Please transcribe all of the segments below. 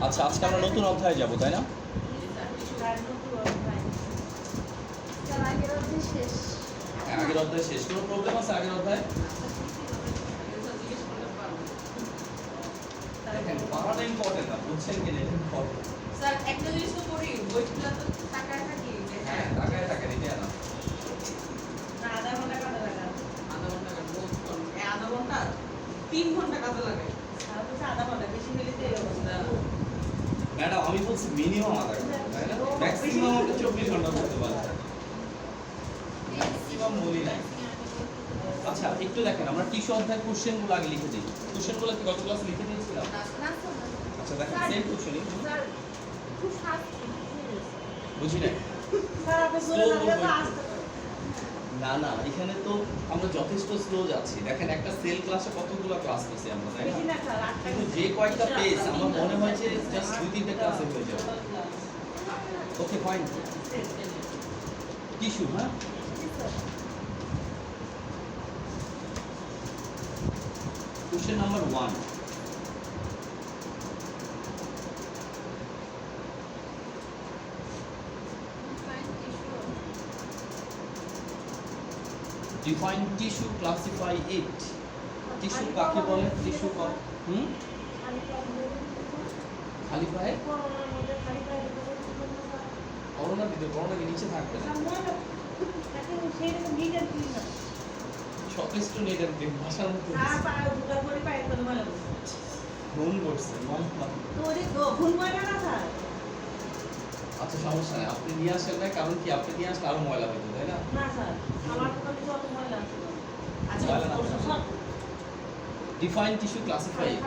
আচ্ছা, আজকে আমরা নতুন অধ্যায়ে যাব, তাই না? আগের অধ্যায় শেষ। কোনো প্রবলেম আছে আগের অধ্যায়? দেখেন, পড়াটা ইম্পর্টেন্ট না, বুঝছেন কি না? ইম্পর্টেন্ট স্যার, একটা জিনিস তো করি, বইগুলো তো টাকায় থাকি। হ্যাঁ, টাকায় টাকা নিতে না। না, আধা ঘন্টা কাজে লাগে। আধা ঘন্টা কাজে আধা ঘন্টা 3 ঘন্টা কাজে লাগে। স্যার বলছে আধা ঘন্টা, বেশি হলে তো এই অবস্থা। ম্যাডাম, আমি বলছি মিনিমাম আধা ঘন্টা, তাই না? ম্যাক্সিমাম আপনি 24 ঘন্টা করতে পারবেন। ম্যাক্সিমাম বলি নাই। আচ্ছা, একটু দেখেন, আমরা টিস্যু অধ্যায়ের কোশ্চেনগুলো আগে লিখে দিই। কোশ্চেনগুলো কি গত ক্লাসে লিখে দিয়েছিলাম? আচ্ছা, দেখেন সেম কোশ্চেনই। স্যার, খুব ফাস্ট বুঝি নাই। স্যার, আপনি বলে লাগলে তো আসতে না না, এখানে তো আমরা যথেষ্ট স্লো যাচ্ছি। দেখেন, একটা সেল ক্লাসে কতগুলো ক্লাস নিছি আমরা, তাই বেশি না? না স্যার, কিন্তু যে কয়েকটা পেজ আমার মনে হয় যে জাস্ট 2-3টা ক্লাসে হয়ে যাবে। ওকে, ফাইন। টিস্যু, হ্যাঁ? Question number 1। Define tissue, classify it. Tissue কাকে বলে? টিস্যু খালি পায়ে? করোনার ভিতরে, করোনা কি নিচে থাকবে না? সতেজ টু নেট এন্ড ক্লিন, ভাষার মধ্যে ফোন করছে। আচ্ছা, সমস্যা নেই, আপনি নিয়ে আসেন না, কারণ কি আপনি নিয়ে আসলে আরো ময়লা হইতো, তাই না? Define tissue, classify it.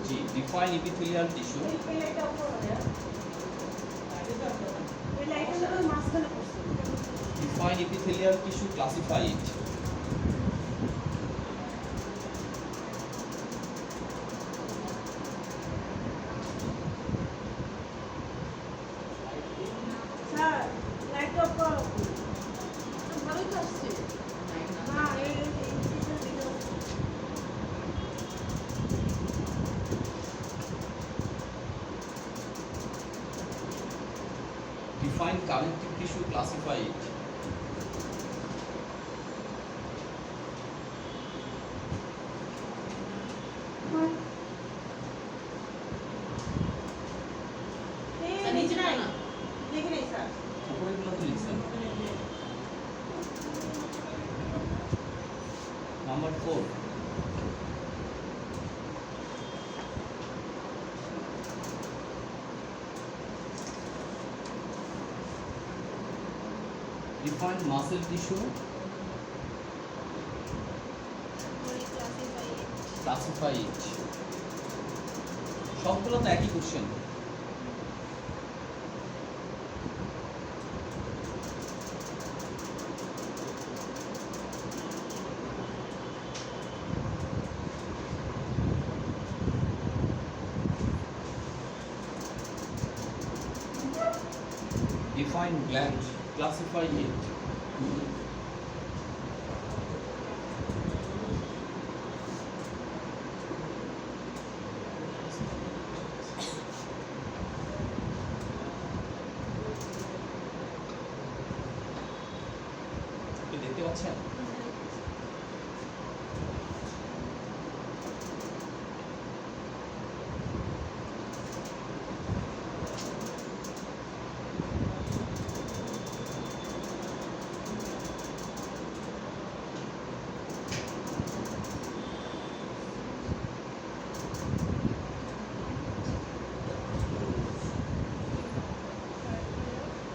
G, define epithelial tissue. Define epithelial tissue, classify it. Define connective tissue, classify it. উপরেগুলো তো লিখছেন। Number 4। Define muscle tissue, classify it. সবগুলো তো একই question. Define gland, classify it. দেখতে পাচ্ছেন?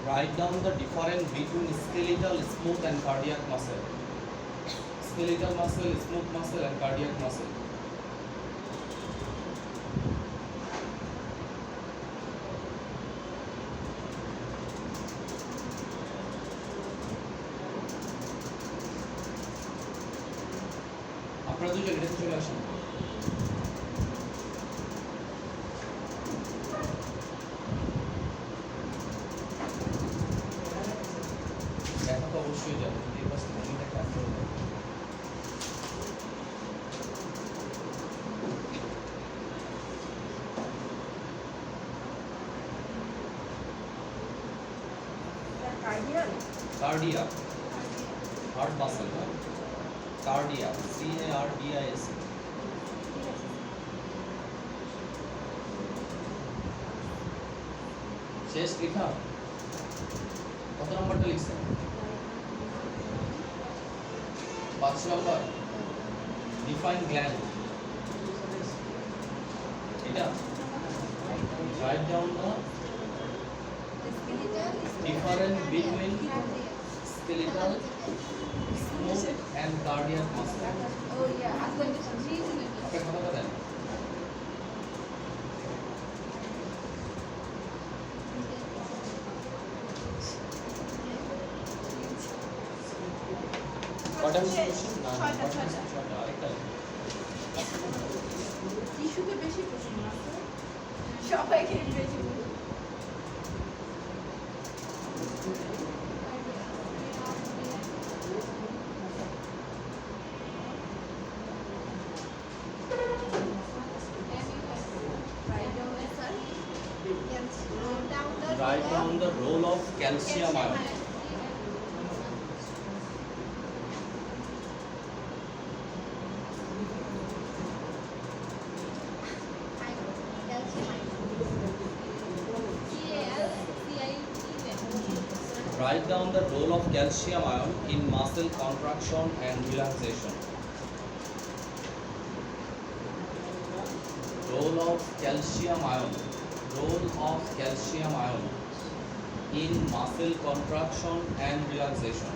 Write down the difference between skeletal, smooth and cardiac muscle. Skeletal muscle, smooth muscle and cardiac muscle. আপনারা দুজন এটাতে চলে আসেন। দেখা তো অবশ্যই যাবে, যদি এই পাশে মনিটা কাজ করে দেয়। Cardiac, heart muscle, huh? Cardiac, CARDIAC. শেষ লেখা কত নম্বরটা লিখছেন? 5 নম্বর। ডিফাইন গ্ল্যান্ড, এটা write down the difference between skeletal, smooth and cardiac muscle. Oh yeah, I'm going to reason it. আপনি কথা বলেন। কটা question? না, ছয়টা, আরেকটা লিখুন। টিস্যুতে বেশি প্রশ্ন আছে সবাইকে বেশি Write down the role of calcium ion. Write down the role of calcium ion in muscle contraction and relaxation. Role of calcium ion. Role of calcium ion in muscle contraction and relaxation.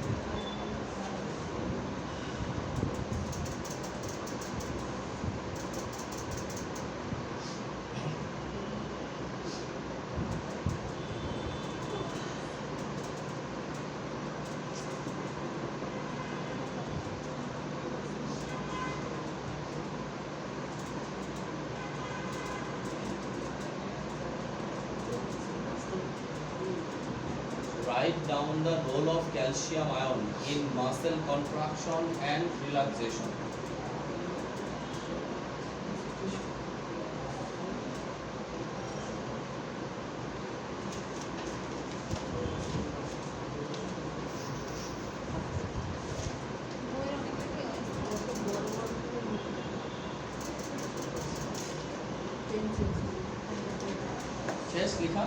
Write down the role of calcium ion in muscle contraction and relaxation. শেষ লেখা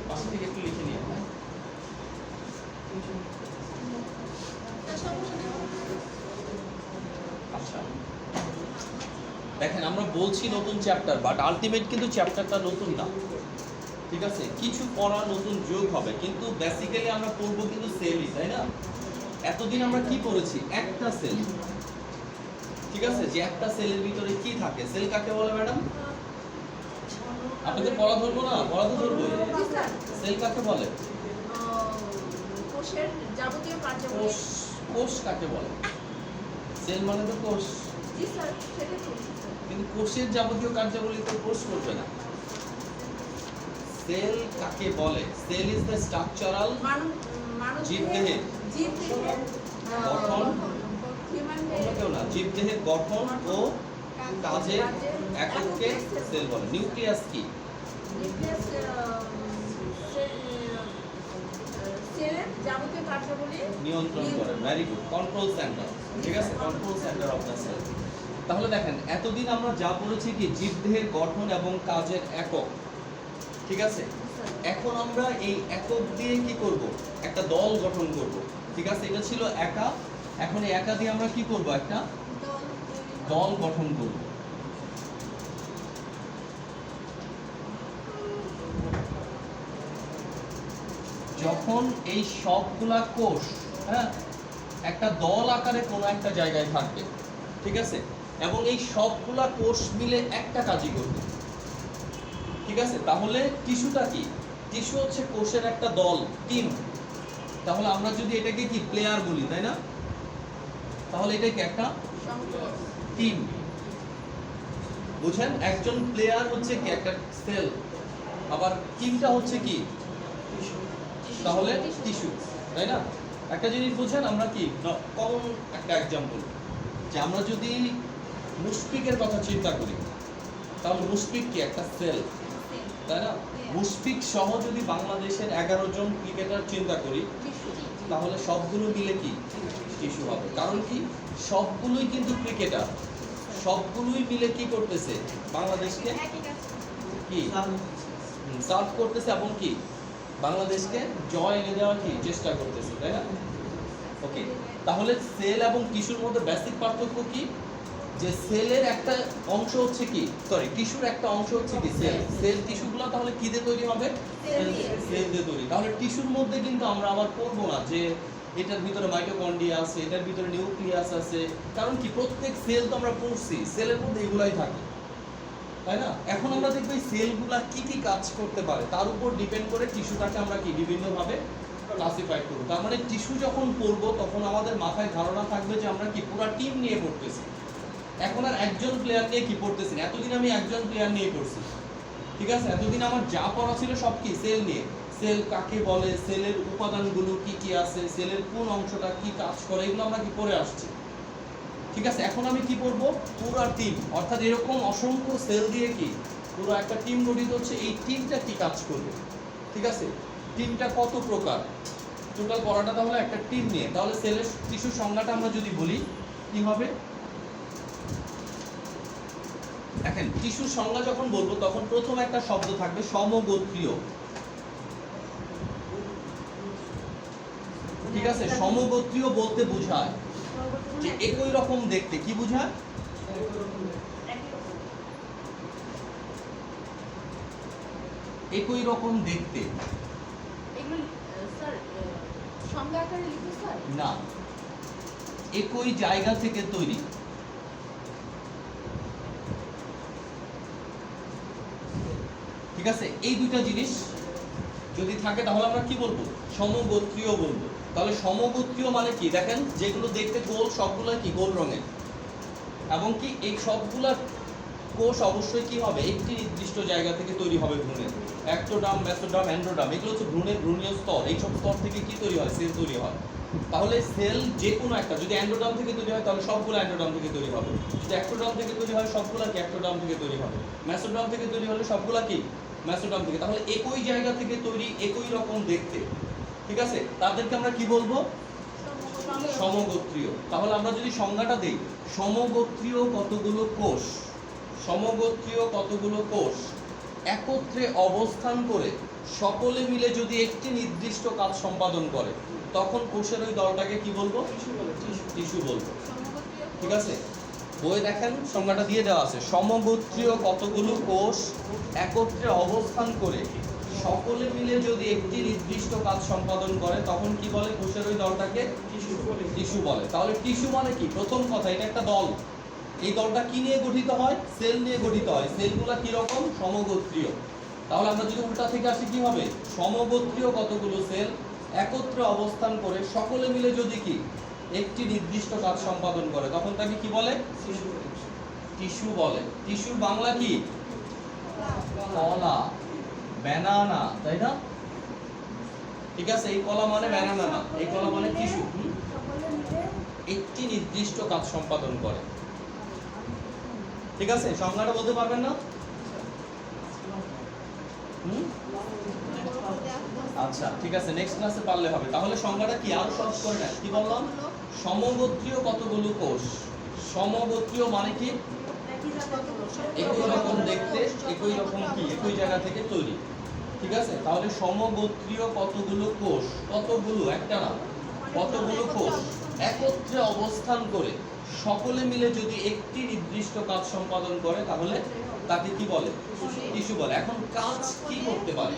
পাশে থেকে একটু লিখে নিয়ে হ্যাঁ আচ্ছা দেখেন আমরা বলছি নতুন চ্যাপ্টার বাট আলটিমেট কিন্তু চ্যাপ্টারটা নতুন না ঠিক আছে কিছু পড়া নতুন যোগ হবে কিন্তু বেসিক্যালি আমরা পড়বো কিন্তু সেলই তাই না এতদিন আমরা কি পড়েছি একটা সেল ঠিক আছে যে একটা সেলের ভিতরে কি থাকে সেল কাকে বলে ম্যাডাম আপনাদের পড়া ধরবো না পড়া তো ধরবো সেল কাকে বলে কোষের যাবতীয় কার্যাবলী কোষ কোষ কাকে বলে সেল মানে তো কোষ জি স্যার সেটা তো কিন্তু কোষের যাবতীয় কার্যাবলী তো কোষ করবে না সেল কাকে বলে সেল ইজ দ্য স্ট্রাকচারাল জীবদেহে গঠন অন্য কেউ না জীবদেহের গঠন ও কাজের একককে সেল বলে নিউক্লিয়াস কি সেলের যাবতীয় কার্যাবলী নিয়ন্ত্রণ করে ভেরি গুড কন্ট্রোল সেন্টার ঠিক আছে control centre of the cell তাহলে দেখেন এতদিন আমরা যা পড়েছি কি জীবদেহের গঠন এবং কাজের একক ঠিক আছে এখন আমরা এই একক দিয়ে কি করব একটা দল গঠন করব ঠিক আছে এটা ছিল একা এখন এই একা দিয়ে আমরা কি করব একটা দল গঠন করব যখন এই সবগুলা কোষ হ্যাঁ একটা দল আকারে কোনো একটা জায়গায় থাকবে ঠিক আছে এবং এই সবগুলা কোষ মিলে একটা কাজই করবে ঠিক আছে তাহলে টিস্যুটা কি টিস্যু হচ্ছে কোষের একটা দল টিম তাহলে আমরা যদি এটাকে কি প্লেয়ার বলি তাই না তাহলে এটা কি একটা টিম। বুঝেন, একজন প্লেয়ার হচ্ছে কি একটা সেল, আবার টিমটা হচ্ছে কি তাহলে টিস্যু, তাই না? একটা জিনিস বুঝেন, আমরা কি কমন একটা এক্সাম্পল, যে আমরা যদি মুশফিকের কথা চিন্তা করি তাহলে মুশফিক কি একটা সেল, তাই না? মুশফিক সহ যদি বাংলাদেশের 11 জন ক্রিকেটার চিন্তা করি তাহলে সবগুলো মিলে কি টিস্যু হবে। কারণ কি, সবগুলোই কিন্তু ক্রিকেটার, সবগুলোই মিলে কি করতেছে বাংলাদেশকে কি সার্ভ করতেছে এবং কি বাংলাদেশকে জয় এনে দেওয়ার কি চেষ্টা করতেছে, তাই না? ওকে, তাহলে সেল এবং টিস্যুর মধ্যে বেসিক পার্থক্য কি, যে সেলের একটা অংশ হচ্ছে কি, সরি টিস্যুর একটা অংশ হচ্ছে কি সেল। সেল টিস্যুগুলো তাহলে কি দিয়ে তৈরি হবে? সেল দিয়ে তৈরি। তাহলে টিস্যুর মধ্যে কিন্তু আমরা আবার করবো না যে এটার ভিতরে মাইটোকন্ড্রিয়া আছে, এটার ভিতরে নিউক্লিয়াস আছে, কারণ কি প্রত্যেক সেল তো আমরা পড়ছি, সেলের মধ্যে এগুলাই থাকে, তাই না? এখন আমরা দেখব এই সেলগুলা কি কি কাজ করতে পারে তার উপর ডিপেন্ড করে টিস্যুটাকে আমরা কি বিভিন্নভাবে ক্লাসিফাই করব। তার মানে টিস্যু যখন পড়ব তখন আমাদের মাথায় ধারণা থাকবে যে আমরা কি পুরো টিম নিয়ে পড়তেছি, এখন আর একজন প্লেয়ার নিয়ে কি পড়তেছি না। এতদিন আমি একজন প্লেয়ার নিয়ে পড়ছি, ঠিক আছে? এতদিন আমার যা পড়া ছিল সব কি সেল নিয়ে, সেল কাকে বলে, সেলের উপাদানগুলো কি কি আছে, সেলের কোন অংশটা কি কাজ করে, এগুলো আমরা কি পড়ে আসছি, ঠিক আছে? এখন আমি কি করব, পুরো টিম, অর্থাৎ এরকম অসংখ্য সেল দিয়ে কি পুরো একটা টিম গঠিত হচ্ছে, এই টিমটা কি কাজ করবে, ঠিক আছে? টিমটা কত প্রকার, টোটাল পড়াটা তাহলে একটা টিম নিয়ে। তাহলে সেলের টিস্যুর সংজ্ঞাটা আমরা যদি বলি কি হবে, দেখেন টিস্যুর সংজ্ঞা যখন বলবো তখন প্রথম একটা শব্দ থাকবে সমগোত্রীয়, ঠিক আছে? সমগোত্রীয় বলতে বোঝায় যে একই রকম দেখতে, কি বোঝায়? একই রকম দেখতে না, একই জায়গা থেকে তৈরি, ঠিক আছে? এই দুটো জিনিস যদি থাকে তাহলে আমরা কি বলবো, সমগোত্রীয় বলবো। তাহলে সমগোত্রীয় মানে কি, দেখেন যেগুলো দেখতে গোল সবগুলো কি গোল রঙের, এবং কি এই সবগুলা কোষ অবশ্যই কি হবে একটি নির্দিষ্ট জায়গা থেকে তৈরি হবে ভ্রূণের, অ্যাক্টোডার্ম, মেসোডার্ম, এন্ডোডার্ম, এগুলো হচ্ছে ভ্রূণের ভ্রূণীয় স্তর, এই সব স্তর থেকে কি তৈরি হয়, সেল তৈরি হয়। তাহলে সেল যে কোনো একটা যদি অ্যান্ডোডার্ম থেকে তৈরি হয় তাহলে সবগুলো অ্যান্ডোডার্ম থেকে তৈরি হবে, যদি অ্যাক্টোডার্ম থেকে তৈরি হয় সবগুলো কি অ্যাক্টোডার্ম থেকে তৈরি হবে, মেসোডার্ম থেকে তৈরি হলে সবগুলো কি মেসোডার্ম থেকে। তাহলে একই জায়গা থেকে তৈরি, একই রকম দেখতে, ঠিক আছে? তাদেরকে আমরা কি বলবো, সমগোত্রীয়। তাহলে আমরা যদি সংজ্ঞাটা দেই, সমগোত্রীয় কতগুলো কোষ, সমগোত্রীয় কতগুলো কোষ একত্রে অবস্থান করে সকলে মিলে যদি একটি নির্দিষ্ট কাজ সম্পাদন করে তখন কোষের ওই দলটাকে কি বলবো, টিস্যু বলবো, ঠিক আছে? বই দেখেন সংজ্ঞাটা দিয়ে দেওয়া আছে, সমগোত্রীয় কতগুলো কোষ একত্রে অবস্থান করে সকলে মিলে যদি একটি নির্দিষ্ট কাজ সম্পাদন করে তখন কি বলে, কোষের ওই দলটাকে টিস্যু বলে। তাহলে টিস্যু মানে কি, প্রথম কথা এটা একটা দল, এই দলটা কি নিয়ে গঠিত হয়, সেল নিয়ে গঠিত হয়, সেলগুলো কি রকম, সমগোত্রীয়। তাহলে আমরা যদি উল্টা থেকে আসি কি হবে, সমগোত্রীয় কতগুলো সেল একত্রে অবস্থান করে সকলে মিলে যদি কি একটি নির্দিষ্ট কাজ সম্পাদন করে তখন তাকে কি বলে, টিস্যু বলে। টিস্যুর বাংলা কি, কলা, ব্যানানা, তাই না? ঠিক আছে, এই কলা মানে ব্যানানা না, এই কলা মানে টিস্যু, একটি নির্দিষ্ট কাজ সম্পাদন করে, ঠিক আছে? সংজ্ঞাটা বলতে পারবেন না? আচ্ছা ঠিক আছে, নেক্সট ক্লাসে পারলে হবে। তাহলে সংজ্ঞাটা কি আরো সহজ করে না, কি বললাম, সমগোত্রীয় কতগুলো কোষ, সমগোত্রীয় মানে কি একই রকম দেখতে, একই রকম কি একই জায়গা থেকে তৈরি, ঠিক আছে? তাহলে সমগোত্রীয় কতগুলো কোষ, কতগুলো, একটা না, কতগুলো কোষ একত্রে অবস্থান করে সকলে মিলে যদি একটি নির্দিষ্ট কাজ সম্পাদন করে তাহলে তাকে কি বলে, টিস্যু বলে। এখন কাজ কি করতে পারে,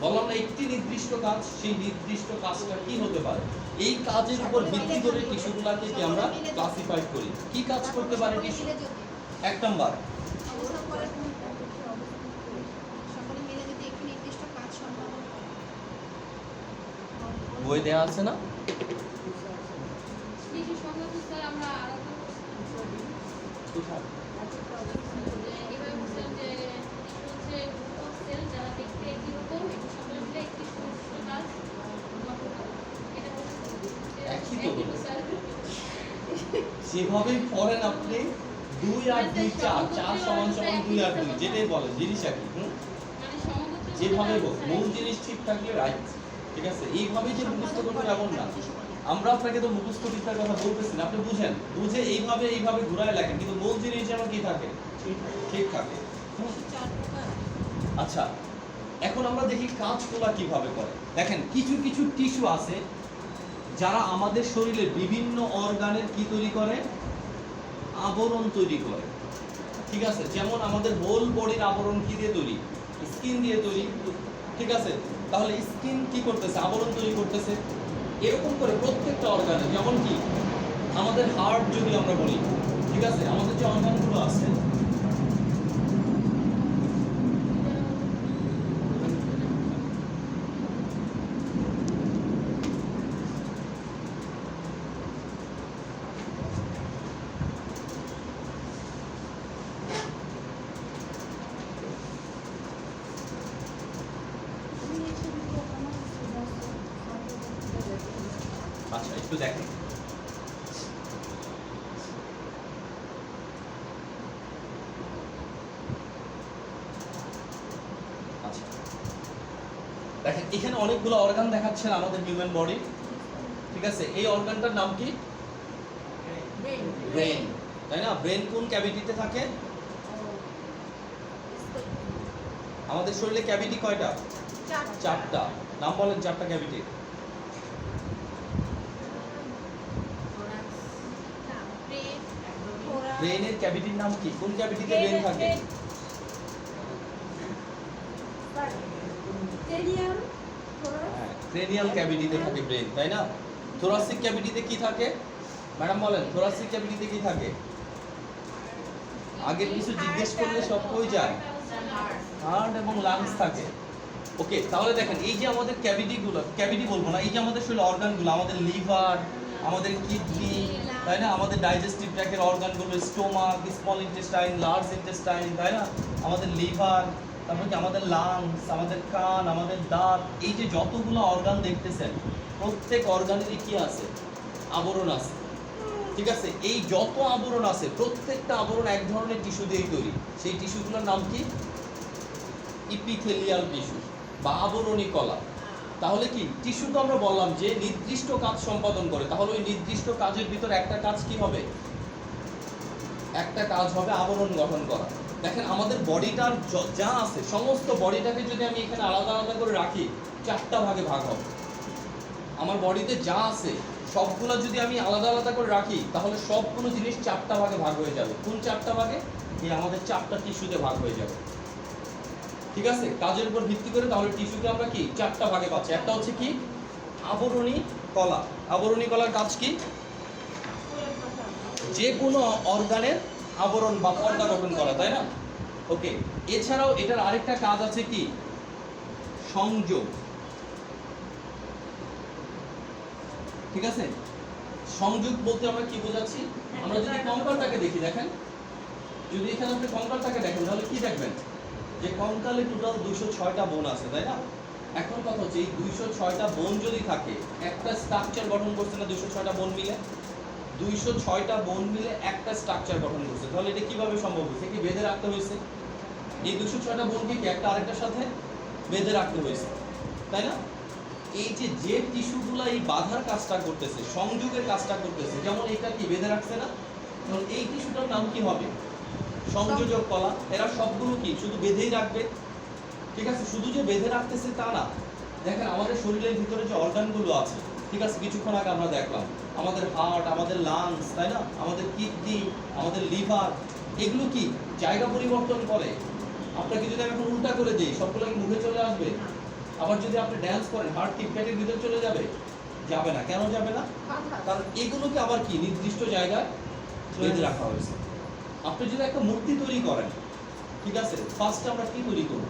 বললাম না একটি নির্দিষ্ট কাজ, সেই নির্দিষ্ট কাজটা কি হতে পারে, এই কাজের উপর ভিত্তি করে টিস্যুগুলোকে কি আমরা ক্লাসিফাই করি, কি কাজ করতে পারে টিস্যু। এক নাম্বার, বই দেয়া আছে না, কোথায়? এবার বুঝলাম যে হচ্ছে সেল যারা দেখতে এরকম একটু সকলে মিলে একটি সুস্থ কাজ গঠন করে। এটা একই তো বলে। স্যার যেভাবেই পড়েন আপনি 2 আর 2 4 4 সমান সমান 2 আর 2 যেটাই বলেন জিনিস একই। মানে সমগোত্র যেভাবে হোক মূল জিনিস ঠিক থাকলে রাইট। ঠিক আছে, এইভাবেই যে মুখস্থ করতে এমন না। আমরা আপনাকে তো মুখস্থ বিদ্যার কথা বলতেছি না, আপনি বুঝেন, বুঝে এইভাবে ঘুরায় লেখেন, কিন্তু মূল জিনিস যেন কি থাকে, ঠিক থাকে। আচ্ছা, এখন আমরা দেখি কাজগুলা কিভাবে করে। দেখেন কিছু কিছু টিস্যু আছে যারা আমাদের শরীরের বিভিন্ন অর্গানের কি তৈরি করে, আবরণ তৈরি করে। ঠিক আছে, যেমন আমাদের হোল বডির আবরণ কি দিয়ে তৈরি, স্কিন দিয়ে তৈরি। ঠিক আছে, তাহলে স্কিন কি করতেছে, আবরণ তৈরি করতেছে। এরকম করে প্রত্যেকটা অর্গানে, যেমন কি আমাদের হার্ট যদি আমরা বলি, ঠিক আছে, আমাদের যে অর্গানগুলো আছে আচ্ছা একটু দেখেন। আচ্ছা দেখেন এখানে অনেকগুলো অর্গান দেখাচ্ছেন আমাদের হিউম্যান বডি। ঠিক আছে, এই অর্গানটার নাম কি, ব্রেন, তাই না? ব্রেন কোন ক্যাভিটিতে থাকে? আমাদের শরীরে ক্যাভিটি কয়টা? 4টা। নাম বলেন 4টা ক্যাভিটি। ব্রেনের ক্যাভিটির নাম কি? কোন ক্যাভিটিতে ব্রেন থাকে? হ্যাঁ, ক্রেনিয়াল ক্যাভিটিতে থাকে ব্রেন, তাই না? থোরাসিক ক্যাভিটিতে কি থাকে? ম্যাডাম বলেন, থোরাসিক ক্যাভিটিতে কি থাকে? আগের কিছু জিজ্ঞেস করলে সব কই যায়? হার্ট এবং লাংস থাকে। ওকে, তাহলে দেখেন এই যে আমাদের ক্যাভিটিগুলো, ক্যাভিটি বলবো না, এই যে আমাদের শরীরের অর্গানগুলো, আমাদের লিভার, আমাদের কিডনি, তাই না, আমাদের ডাইজেস্টিভ ট্র্যাকের অর্গানগুলো, stomach, small intestine, large intestine, তাই না, আমাদের লিভার, তারপর কি আমাদের লাংস, আমাদের কান, আমাদের দাঁত, এই যে যতগুলো অর্গান দেখতেছেন, প্রত্যেক অর্গানেরই কি আছে, আবরণ আছে। ঠিক আছে, এই যত আবরণ আছে প্রত্যেকটা আবরণ এক ধরনের টিস্যু দিয়েই তৈরি। সেই টিস্যুগুলোর নাম কি? ইপিথেলিয়াল টিস্যু বা আবরণী কলা। তাহলে কি টিস্যু তো আমরা বললাম যে নির্দিষ্ট কাজ সম্পাদন করে, তাহলে ওই নির্দিষ্ট কাজের ভিতর একটা কাজ কি হবে, একটা কাজ হবে আবরণ গঠন করা। দেখেন আমাদের বডিটার যা আছে সমস্ত বডিটাকে যদি আমি এখানে আলাদা আলাদা করে রাখি 4টা ভাগে ভাগ হবে। আমার বডিতে যা আছে সবগুলো যদি আমি আলাদা আলাদা করে রাখি তাহলে সবগুলো জিনিস 4টা ভাগে ভাগ হয়ে যাবে। কোন 4টা ভাগে? এই আমাদের 4টা টিস্যুতে ভাগ হয়ে যাবে। ঠিক আছে, কাজের উপর ভিত্তি করে তাহলে টিস্যুকে আমরা কি 4টা ভাগে পাচ্ছি। একটা হচ্ছে কি আবরণী কলা। আবরণী কলার কাজ কি? যে কোনো অর্গানের আবরণ বা পর্দা গঠন করা, তাই না? ওকে, এছাড়াও এটার আরেকটা কাজ আছে কি, সংযোগ। ঠিক আছে, সংযোগ বলতে আমরা কি বোঝাচ্ছি? আমরা যদি কঙ্কালটাকে দেখি, দেখেন, যদি এখানে আপনি কঙ্কালটাকে দেখেন তাহলে কি দেখবেন, যে কঙ্কালে টোটাল 206টা বোন আছে, তাই না? এখন কথা হচ্ছে এই 206টা বোন যদি থাকে, একটা স্ট্রাকচার গঠন করছে না 206টা বোন মিলে? 206টা বোন মিলে একটা স্ট্রাকচার গঠন করছে, তাহলে এটা কিভাবে সম্ভব হয়েছে? কি বেঁধে রাখতে হয়েছে? এই 206টা বোনকে কি একটা আরেকটার সাথে বেঁধে রাখতে হয়েছে, তাই না? এই যে টিস্যুগুলো এই বাঁধার কাজটা করতেছে, সংযোগের কাজটা করতেছে, যেমন এটা কি বেঁধে রাখছে না, তখন এই টিস্যুটার নাম কি হবে? সংযোজক কলা। এরা সবগুলো কি শুধু বেঁধেই রাখবে? ঠিক আছে, শুধু যে বেঁধে রাখতেছে তা না। দেখেন আমাদের শরীরের ভিতরে যে অর্গানগুলো আছে, ঠিক আছে, কিছুক্ষণ আগে আমরা দেখলাম আমাদের হার্ট, আমাদের লাংস, তাই না, আমাদের কিডনি, আমাদের লিভার, এগুলো কি জায়গা পরিবর্তন করে? আপনাকে যদি আমি এখন উল্টা করে দিই সবগুলো কি মুখে চলে আসবে? আবার যদি আপনি ড্যান্স করেন হার্ট কি পেটের ভিতরে চলে যাবে? যাবে না। কেন যাবে না? কারণ এগুলোকে আবার কি নির্দিষ্ট জায়গায় বেঁধে রাখা হয়েছে। আপনি যদি একটা মূর্তি তৈরি করেন, ঠিক আছে, ফার্স্টে আমরা কি তৈরি করব?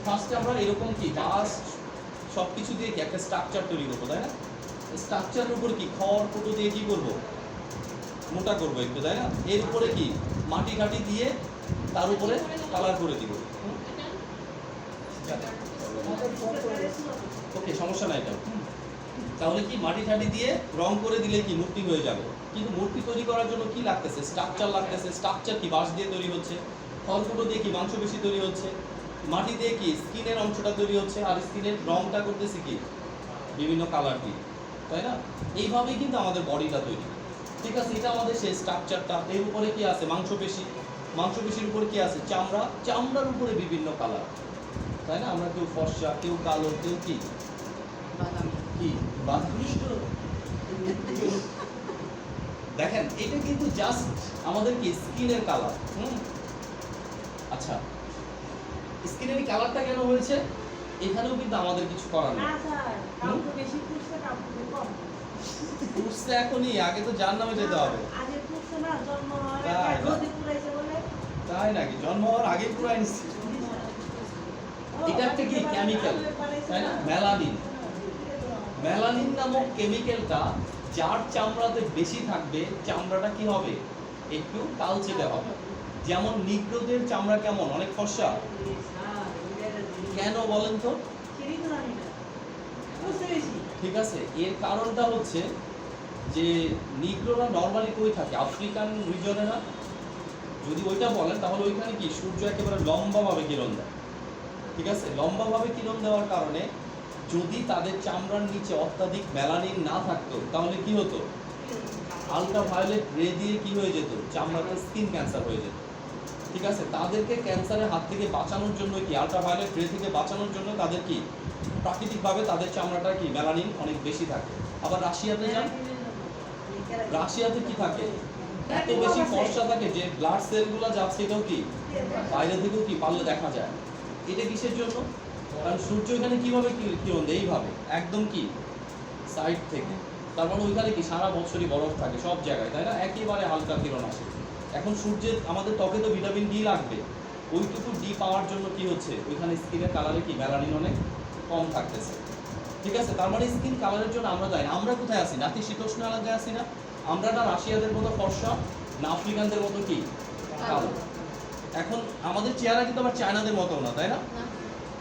ফার্স্টে আমরা এরকম কি গাছ সব কিছু দিয়ে কি একটা স্ট্রাকচার তৈরি করবো, তাই না? স্ট্রাকচারের উপর কি খড় কুটো দিয়ে কি করবো? মোটা করবো একটু, তাই না? এর উপরে কি মাটি ঘাটি দিয়ে তার উপরে কালার করে দিব। ওকে, সমস্যা নাই এটা। তাহলে কি মাটি ঠাটি দিয়ে রং করে দিলে কি মূর্তি হয়ে যাবে। কিন্তু মূর্তি তৈরি করার জন্য কি লাগতেছে? স্ট্রাকচার লাগতেছে। স্ট্রাকচার কি বাঁশ দিয়ে তৈরি হচ্ছে, খড়কুটো দিয়ে কি মাংসপেশি তৈরি হচ্ছে, মাটি দিয়ে কি স্কিনের অংশটা তৈরি হচ্ছে, আর স্কিনের রংটা করতেছে কি বিভিন্ন কালার দিয়ে, তাই না? এইভাবেই কিন্তু আমাদের বডিটা তৈরি। ঠিক আছে, এটা আমাদের সেই স্ট্রাকচারটা। এর উপরে কি আছে? মাংসপেশি। মাংসপেশির উপরে কি আছে? চামড়া। চামড়ার উপরে বিভিন্ন কালার, তাই না? আমরা কেউ ফর্সা, কেউ কালো, কেউ কি কি বাদামি। দেখেন এটা কিন্তু জাস্ট আমাদের কি স্কিনের কালার। আচ্ছা, স্কিনের কালারটা কেন হয়েছে এখানেও কিন্তু আমাদের কিছু করার নেই। পুষছে এখনই, আগে তো যার নামে যেতে হবে। তাই নাকি? জন্ম হওয়ার আগে পুরো আইনছি। এটা একটা কি কেমিক্যাল, তাই না? মেলানিন। মেলানিন নামক কেমিক্যালটা যার চামড়াতে বেশি থাকবে চামড়াটা কি হবে? একটু কালচেটে হবে। যেমন নিগ্রোদের চামড়া কেমন? অনেক ফর্সা। কেন বলেন তো? ঠিক আছে, এর কারণটা হচ্ছে যে নিগ্রোরা নরমালি কই থাকে? আফ্রিকান রিজনে না? যদি ওইটা বলেন তাহলে ওইখানে কি সূর্য একেবারে লম্বাভাবে কিরণ দেয়। ঠিক আছে, লম্বাভাবে কিরণ দেওয়ার কারণে যদি তাদের চামড়ার নিচে অত্যাধিক মেলানিন না থাকতো তাহলে কি হতো? আলট্রাভায়োলেট রে দিয়ে কি হয়ে যেত? চামড়াতে স্কিন ক্যান্সার হয়ে যেত। ঠিক আছে, তাদেরকে ক্যান্সারের হাত থেকে বাঁচানোর জন্য কি আলট্রাভায়োলেট রে থেকে বাঁচানোর জন্য তাদের কি প্রাকৃতিকভাবে তাদের চামড়াটা কি মেলানিন অনেক বেশি থাকে। আবার রাশিয়াতে যান, রাশিয়াতে কি থাকে? এত বেশি ফর্সা থাকে যে ব্লাড সেলগুলো যাচ্ছে এটাও কি বাইরে থেকেও কি পারলে দেখা যায়। এটা কিসের জন্য? কারণ সূর্য এখানে কিভাবে কিরণ দেয়? এইভাবে একদম কি সাইড থেকে। তার মানে ওইখানে কি সারা বছরই বরফ থাকে সব জায়গায়, তাই না? একেবারে হালকা কিরণ আসে। এখন সূর্যের আমাদের ত্বকে তো ভিটামিন ডি লাগবে, ওইটুকু ডি পাওয়ার জন্য কি হচ্ছে? ওইখানে স্কিনের কালারে কি মেলানিন অনেক কম থাকতেছে। ঠিক আছে, তার মানে স্কিন কালারের জন্য আমরা যাই না। আমরা কোথায় আছি? নাতিশীতোষ্ণ এলাকায় আছি না? আমরা না রাশিয়াদের মতো ফর্সা, না আফ্রিকানদের মতো কি কালো। এখন আমাদের চেহারা কিন্তু আবার চায়নাদের মতো না, তাই না?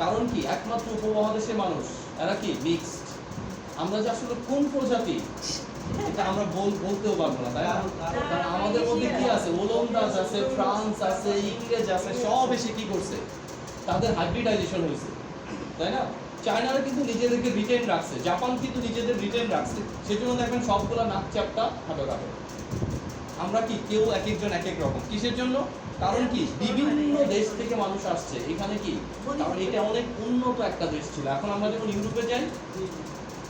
কারণ কি একমাত্র উপমহাদেশের মানুষ, এরা কি মিক্সড। আমরা যে আসলে কোন প্রজাতি এটা আমরা বলতেও পারবো না, তাই না? কারণ আমাদের মধ্যে কি আছে? ওলন্দাজ আছে, ফ্রান্স আছে, ইংরেজ আছে, সব এসে কি করছে? তাদের হাইব্রিডাইজেশন হয়েছে, তাই না? চায়নারা কিন্তু নিজেদেরকে রিটেন রাখছে, জাপান কিন্তু নিজেদের রিটেন রাখছে। সেজন্য দেখবেন সবগুলা নাক চাপটা হাঁটো কাটো। আমরা কি কেউ এক একজন এক এক রকম। কিসের জন্য? কারণ কি বিভিন্ন দেশ থেকে মানুষ আসছে এখানে কি, কারণ এটা অনেক উন্নত একটা দেশ ছিল। এখন আমরা যখন ইউরোপে যাই,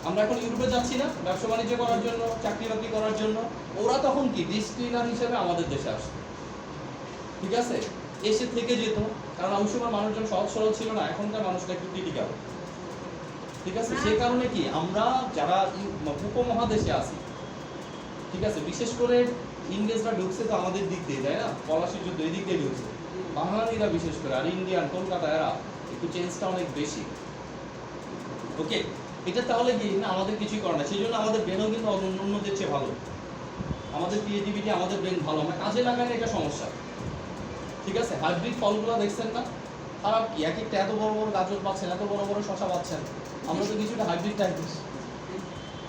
আমরা এখন ইউরোপে যাচ্ছি না ব্যবসা বাণিজ্য করার জন্য, চাকরি বাকরি করার জন্য, ওরা তখন কি ডিশ ক্লিনার হিসেবে আমাদের দেশে আসতো। ঠিক আছে, এসে থেকে যেত, কারণ ওই সময় মানুষজন সহজ সরল ছিল না, এখনকার মানুষটা একটু ক্রিটিক্যাল। ঠিক আছে, সেই কারণে কি আমরা যারা উপমহাদেশে আছি, ঠিক আছে, বিশেষ করে ইংরেজরা ঢুকছে তো আমাদের দিক দিয়ে, তাই না? পলাশির যুদ্ধ এই দিক দিয়ে ঢুকছে বাঙালিরা বিশেষ করে, আর ইন্ডিয়ান কলকাতা এরা একটু চেঞ্জটা অনেক বেশি। ওকে, এটা তাহলে কি না আমাদের কিছুই করে না। সেই জন্য আমাদের ব্রেনও কিন্তু অন্যদের চেয়ে ভালো। আমাদের ক্রিয়েটিভিটি, আমাদের ব্রেন ভালো, আমরা কাজে লাগাই না, এটা সমস্যা। ঠিক আছে, হাইব্রিড ফলগুলো দেখছেন না? খারাপ কি? এক একটা এত বড় বড় গাজর পাচ্ছেন, এত বড় বড় শশা পাচ্ছেন, আমরা তো কিছুটা হাইব্রিড টাইপের।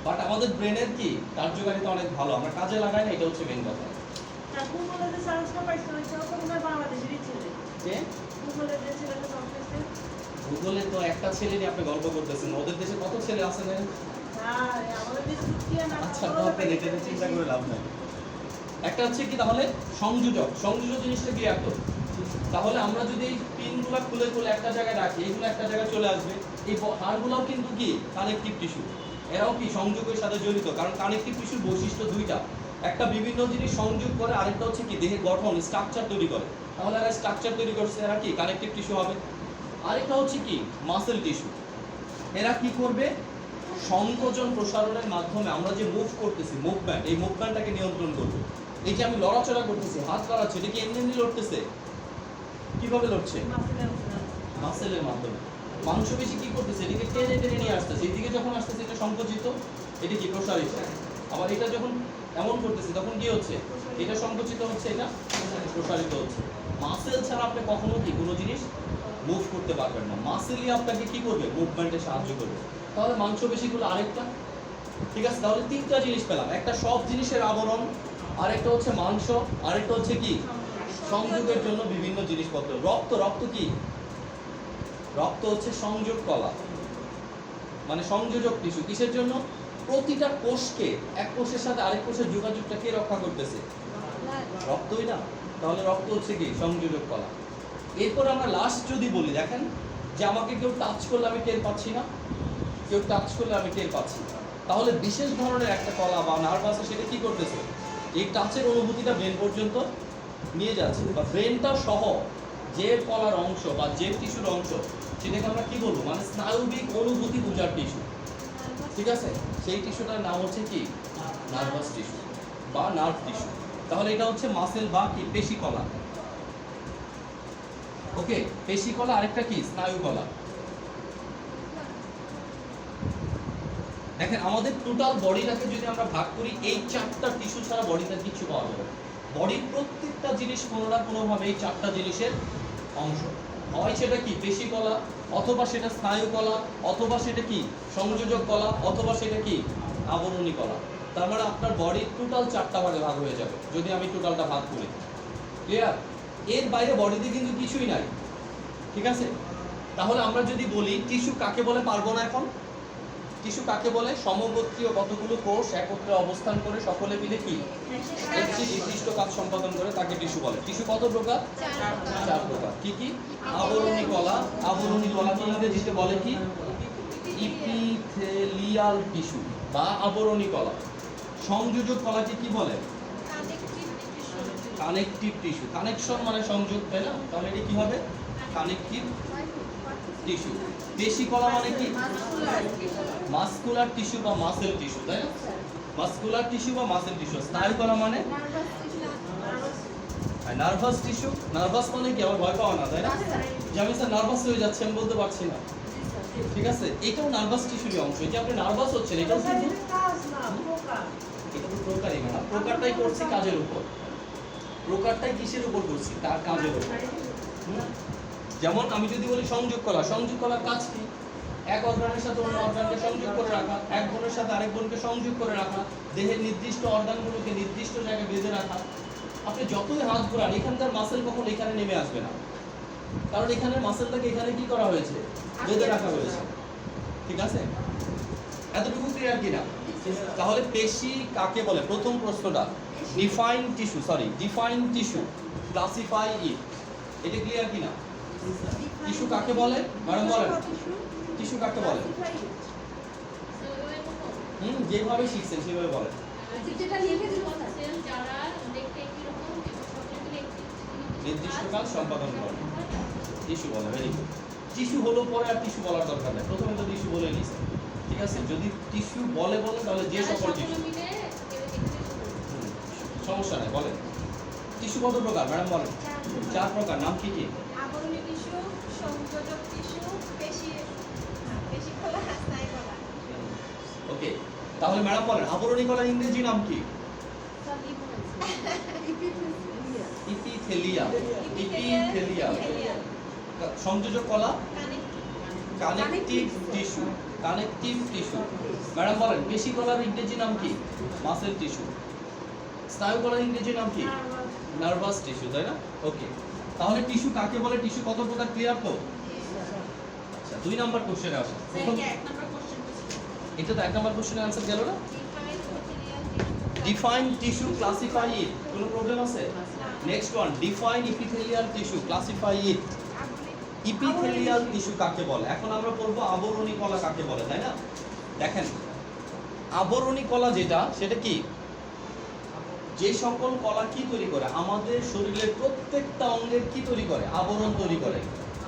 বাট আমাদের ব্রেনের কি কার্যকারিতা অনেক ভালো, আমরা কাজে লাগাই না, এটা হচ্ছে মেন কথা। গুগলে তো একটা ছেলে নিয়ে আপনি গল্প করতেছেন, ওদের দেশে কত ছেলে আছে না? আচ্ছা, আপনার এটা চিন্তা করে লাভ নাই। একটা হচ্ছে কি তাহলে সংযোজক। সংযোজক জিনিসটা কি এত? তাহলে আমরা যদি এই পিনগুলো খুলে খুলে একটা জায়গায় রাখি, এইগুলো একটা জায়গায় চলে আসবে। এই হাড়গুলোও কিন্তু কি কানেকটিভ টিস্যু, এরাও কি সংযোগের সাথে জড়িত। কারণ কানেকটিভ টিস্যুর বৈশিষ্ট্য দুইটা, একটা বিভিন্ন জিনিস সংযোগ করে, আরেকটা হচ্ছে কি দেহের গঠন স্ট্রাকচার তৈরি করে। তাহলে এরা স্ট্রাকচার তৈরি করছে, এরা কি কানেকটিভ টিস্যু হবে। আরেকটা হচ্ছে কি মাসেল টিস্যু, এরা কি করবে? সংকোচন প্রসারণের মাধ্যমে আমরা যে মুভ করতেছি, মুভমেন্ট, এই মুভমেন্টটাকে নিয়ন্ত্রণ করবে। এই যে আমি লড়াচড়া করতেছি, হাত লড়াচ্ছি, এটা কি এমনি এমনি লড়তেছে? কিভাবে লড়ছে? মাসেলের মাধ্যমে। মাংসপেশি কি করতেছে? এটাকে টেনে টেনে নিয়ে আসতেছে, এইদিকে যখন আসতেছে এটা সংকুচিত, এটা কি প্রসারিত। আবার এটা যখন এমন করতেছি, তখন কি হচ্ছে? এটা সংকুচিত হচ্ছে, এটা প্রসারিত হচ্ছে। মাসেল ছাড়া আপনি কখনো কি কোনো জিনিস মুভ করতে পারবেন না। মাসেলই আপনাকে কি করবে? মুভমেন্টে সাহায্য করবে। তাহলে মাংসপেশিগুলো আরেকটা, ঠিক আছে? তাহলে তিনটা জিনিস পেলাম, একটা সব জিনিসের আবরণ, আরেকটা হচ্ছে মাংস, আরেকটা হচ্ছে কি সংযোগের জন্য বিভিন্ন জিনিসপত্র। রক্ত, রক্ত কি? রক্ত হচ্ছে সংযোগ কলা, মানে সংযোজক টিস্যু। কিসের জন্য? প্রতিটা কোষকে, এক কোষের সাথে আরেক কোষের যোগাযোগটা কে রক্ষা করতেছে? রক্তই না? তাহলে রক্ত হচ্ছে কি সংযোজক কলা। এরপর আমরা লাস্ট যদি বলি, দেখেন যে আমাকে কেউ টাচ করলে আমি টের পাচ্ছি না, কেউ টাচ করলে আমি টের পাচ্ছি, তাহলে বিশেষ ধরনের একটা কলা বা নার্ভ আছে, সেটা কি করতেছে? এই টাচের অনুভূতিটা ব্রেন পর্যন্ত নিয়ে যাচ্ছে, বা ব্রেনটা সহ যে কলার অংশ বা যে টিস্যুর অংশ, সেটাকে আমরা কি বলবো? মানে স্নায়বিক অনুভূতি বোঝার টিস্যু, ঠিক আছে? সেই টিস্যুটার নাম হচ্ছে কি নার্ভাস টিস্যু বা নার্ভ টিস্যু। তাহলে এটা হচ্ছে মাসেল বা কি পেশি কলা। ওকে, পেশি কলা, আরেকটা কি স্নায়ু কলা। দেখেন আমাদের টোটাল বডিটাকে যদি আমরা ভাগ করি, এই চারটা টিস্যু ছাড়া বডিতে কিছু পাওয়া যাবে না। বডির প্রত্যেকটা জিনিস কোনো না কোনোভাবে এই চারটা জিনিসের অংশ। হয় সেটা কি পেশি কলা, অথবা সেটা স্নায়ু কলা, অথবা সেটা কি সংযোজক কলা, অথবা সেটা কি আবরণী কলা। তার মানে আপনার বডির টোটাল চারটা ভাগে ভাগ হয়ে যাবে যদি আমি টোটালটা ভাগ করি। ক্লিয়ার? এর বাইরে বডিতে কিন্তু কিছুই নাই, ঠিক আছে? তাহলে আমরা যদি বলি টিস্যু কাকে বলে, পারবো না এখন। টিস্যু কাকে বলে? সমগোত্রীয় কতগুলো কোষ একত্রে অবস্থান করে সকলে মিলে কি একটি নির্দিষ্ট কাজ সম্পাদন করে, তাকে টিস্যু বলে। টিস্যু কত প্রকার? 4 প্রকার। কি কি? আবরণী কলা। আবরণী কলাকে ইংরেজিতে বলে কি? ইপিথেলিয়াল টিস্যু বা আবরণী কলা। সংযোজক কলাকে কি বলে? Connective tissue. কানেকশন মানে সংযোগ, তাই না? তাহলে এটা কি হবে? Connective tissue. পেশি কলা মানে কি? মাসকুলার টিস্যু বা মাসেল টিস্যু, তাই না? মাসকুলার টিস্যু বা মাসেল টিস্যু। স্নায়ু কলা মানে নার্ভাস টিস্যু। নার্ভাস মানে কি? আবার ভয় পাওয়া না, তাই না? যে আমি স্যার নার্ভাস হয়ে যাচ্ছি, আমি বলতে পারছি না, ঠিক আছে? এটাও নার্ভাস টিস্যুরই অংশ। যে আপনি নার্ভাস হচ্ছেন, এটাও কিন্তু এটা তো প্রকারই না। প্রকারটাই করছি কাজের উপর। প্রকারটাই কিসের উপর করছি? তার কাজের উপর। যেমন আমি যদি বলি সংযোগ কলা, সংযোগ কলার কাজ কি? এক অর্গানের সাথে অন্য অর্গানকে সংযোগ করে রাখা, এক বোনের সাথে আরেক বোনকে সংযোগ করে রাখা, দেহের নির্দিষ্ট অর্গানগুলোকে নির্দিষ্ট জায়গায় বেঁধে রাখা। আপনি যতই হাত ঘোরান, এখানকার মাসেল কখন এখানে নেমে আসবে না, কারণ এখানে মাসেলটাকে এখানে কি করা হয়েছে? বেঁধে রাখা হয়েছে, ঠিক আছে? এতটুকু ক্লিয়ার কিনা? তাহলে পেশি কাকে বলে? প্রথম প্রশ্নটা define tissue, define tissue, classify it. এটা ক্লিয়ার কিনা? টিস্যু কাকে বলে? ম্যাডাম বলেন, টিস্যু কাকে বলে? যেভাবে শিখছেন সেভাবে বলেন। নির্দিষ্ট কাজ সম্পাদন করে টিস্যু বলে। Very good. টিস্যু হলো পরে আর টিস্যু বলার দরকার নেই, প্রথমে তো টিস্যু বলে নিছে, ঠিক আছে? যদি টিস্যু বলে তাহলে যে সকল টিস্যু, সমস্যা নেই, বলেন। টিস্যু কত প্রকার ম্যাডাম বলেন? 4 প্রকার। নাম কি কি? আবরণী টিস্যু, সংযোজক টিস্যু, পেশি কলা, স্নায়ু কলা। ওকে, তাহলে ম্যাডাম বলেন আবরণী কলার ইংরেজি নাম কি? ইপিথেলিয়া। ইপিথেলিয়া। সংযোজক কলা connective tissue. Connective tissue. Madam বলেন পেশি কলার ইংরেজি নাম কি? Muscle tissue. স্নায়ু কলার ইংরেজি নাম কি? নার্ভাস টিস্যু, তাই না? ওকে, তাহলে টিস্যু কাকে বলে? টিস্যু কত প্রকার? ক্লিয়ার তো? আচ্ছা, 2 নাম্বার কোশ্চেনে আসো। প্রথম এটা তো 1 নাম্বার কোশ্চেনের आंसर গেল না? Define tissue, classify it. কোনো প্রবলেম আছে? Next one, define epithelial tissue, classify it. Epithelial tissue কাকে বলে? এখন আমরা পড়বো আবরণী কলা কাকে বলে, তাই না? দেখেন আবরণী কলা যেটা, সেটা কি? যে সকল কলা কি তৈরি করে? আমাদের শরীরের প্রত্যেকটা অঙ্গের কি তৈরি করে? আবরণ তৈরি করে,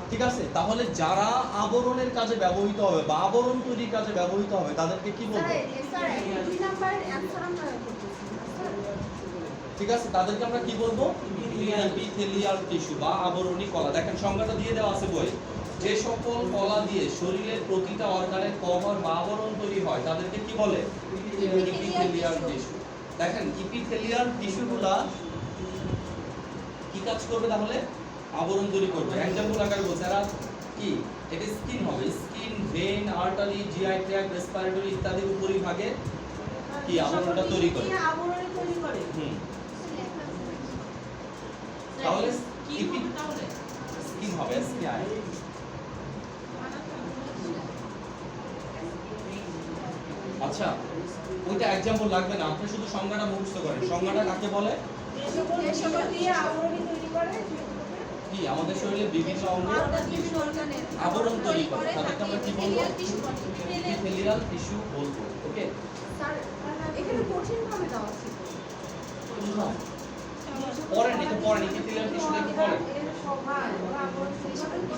ঠিক আছে? তাহলে যারা আবরণের কাজে ব্যবহৃত হবে বা আবরণ তৈরির কাজে ব্যবহৃত হবে, তাদেরকে কি বলবো? ঠিক আছে, তাদেরকে আমরা কি বলবো? ইপিথেলিয়াল টিস্যু বা আবরণী কলা। দেখেন সংজ্ঞাটা দিয়ে দেওয়া আছে বই। যে সকল কলা দিয়ে শরীরের প্রতিটা অর্গানের কভার বা আবরণ তৈরি হয়, তাদেরকে কি বলে? Epithelial tissue. দেখেন ইপিথেলিয়াল টিস্যুগুলা কি কাজ করবে তাহলে? আবরণ তৈরি করবে। এক্সাম্পল আকারে বলছে এরা কি, এটা স্কিন হবে, skin, vein, artery, GI tract, respiratory ইত্যাদির উপরিভাগে কি আবরণটা তৈরি করে। আবরণ তৈরি করে। তাহলে কি হবে তাহলে? স্কিন হবে, এসকিআই। আচ্ছা, ওইটা এক্সাম্পল লাগবে না, আপনি শুধু সংজ্ঞাটা মুখস্থ করেন। সংজ্ঞাটা কাকে বলে? যে সকল দিয়ে আবরণী তৈরি করে কি আমাদের শরীরে বিভিন্ন অঙ্গে বিভিন্ন অর্গানের আবরণ তৈরি করে, তাদেরকে তাকে আমরা কি বলবো? epithelial tissue বলে। ইপিথেলিয়াল টিস্যু বলবো। ওকে, স্যার এখানে কঠিন ভাবে দেওয়া ছিল পড়েন এটা পড়েন, ইপিথেলিয়াল টিস্যুটা কি পড়েন?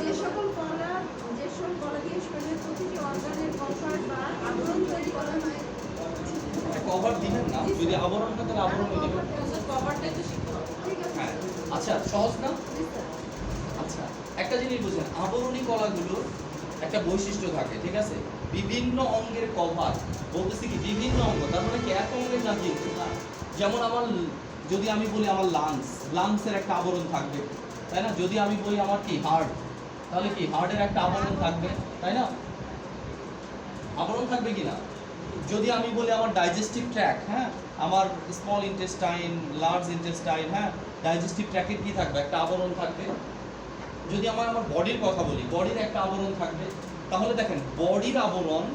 যে সকল কলা দিয়ে শরীরের প্রতিটি অর্গানের কভার বা আবরণ তৈরি করা হয়। কভার দিবেন না, যদি আবরণটা তাহলে আবরণ দিবেন। কভারটাই তো শিখতে হবে। ঠিক আছে হ্যাঁ, আচ্ছা সহজ না? জি স্যার। আচ্ছা, একটা জিনিস বুঝেন, আবরণী কলাগুলোর একটা বৈশিষ্ট্য থাকে, ঠিক আছে? বিভিন্ন অঙ্গের কভার, বলতেছি কি বিভিন্ন অঙ্গ, তার মানে কি এক অঙ্গের না কিন্তু না। যেমন আমার যদি আমি বলি আমার লাংসের একটা আবরণ থাকবে, তাই না? যদি আমি বলি আমার কি হার্ট, তাহলে কি হার্টের একটা আবরণ থাকবে, তাই না? আবরণ থাকবে কি না? যদি আমি বলি আমার ডাইজেস্টিভ ট্র্যাক্ট, হ্যাঁ, আমার স্মল ইন্টেস্টাইন, লার্জ ইন্টেস্টাইন, হ্যাঁ, ডাইজেস্টিভ ট্র্যাকের কি থাকবে? একটা আবরণ থাকবে। যদি আমার বডির কথা বলি, বডির একটা আবরণ থাকবে। তাহলে দেখেন বডির আবরণ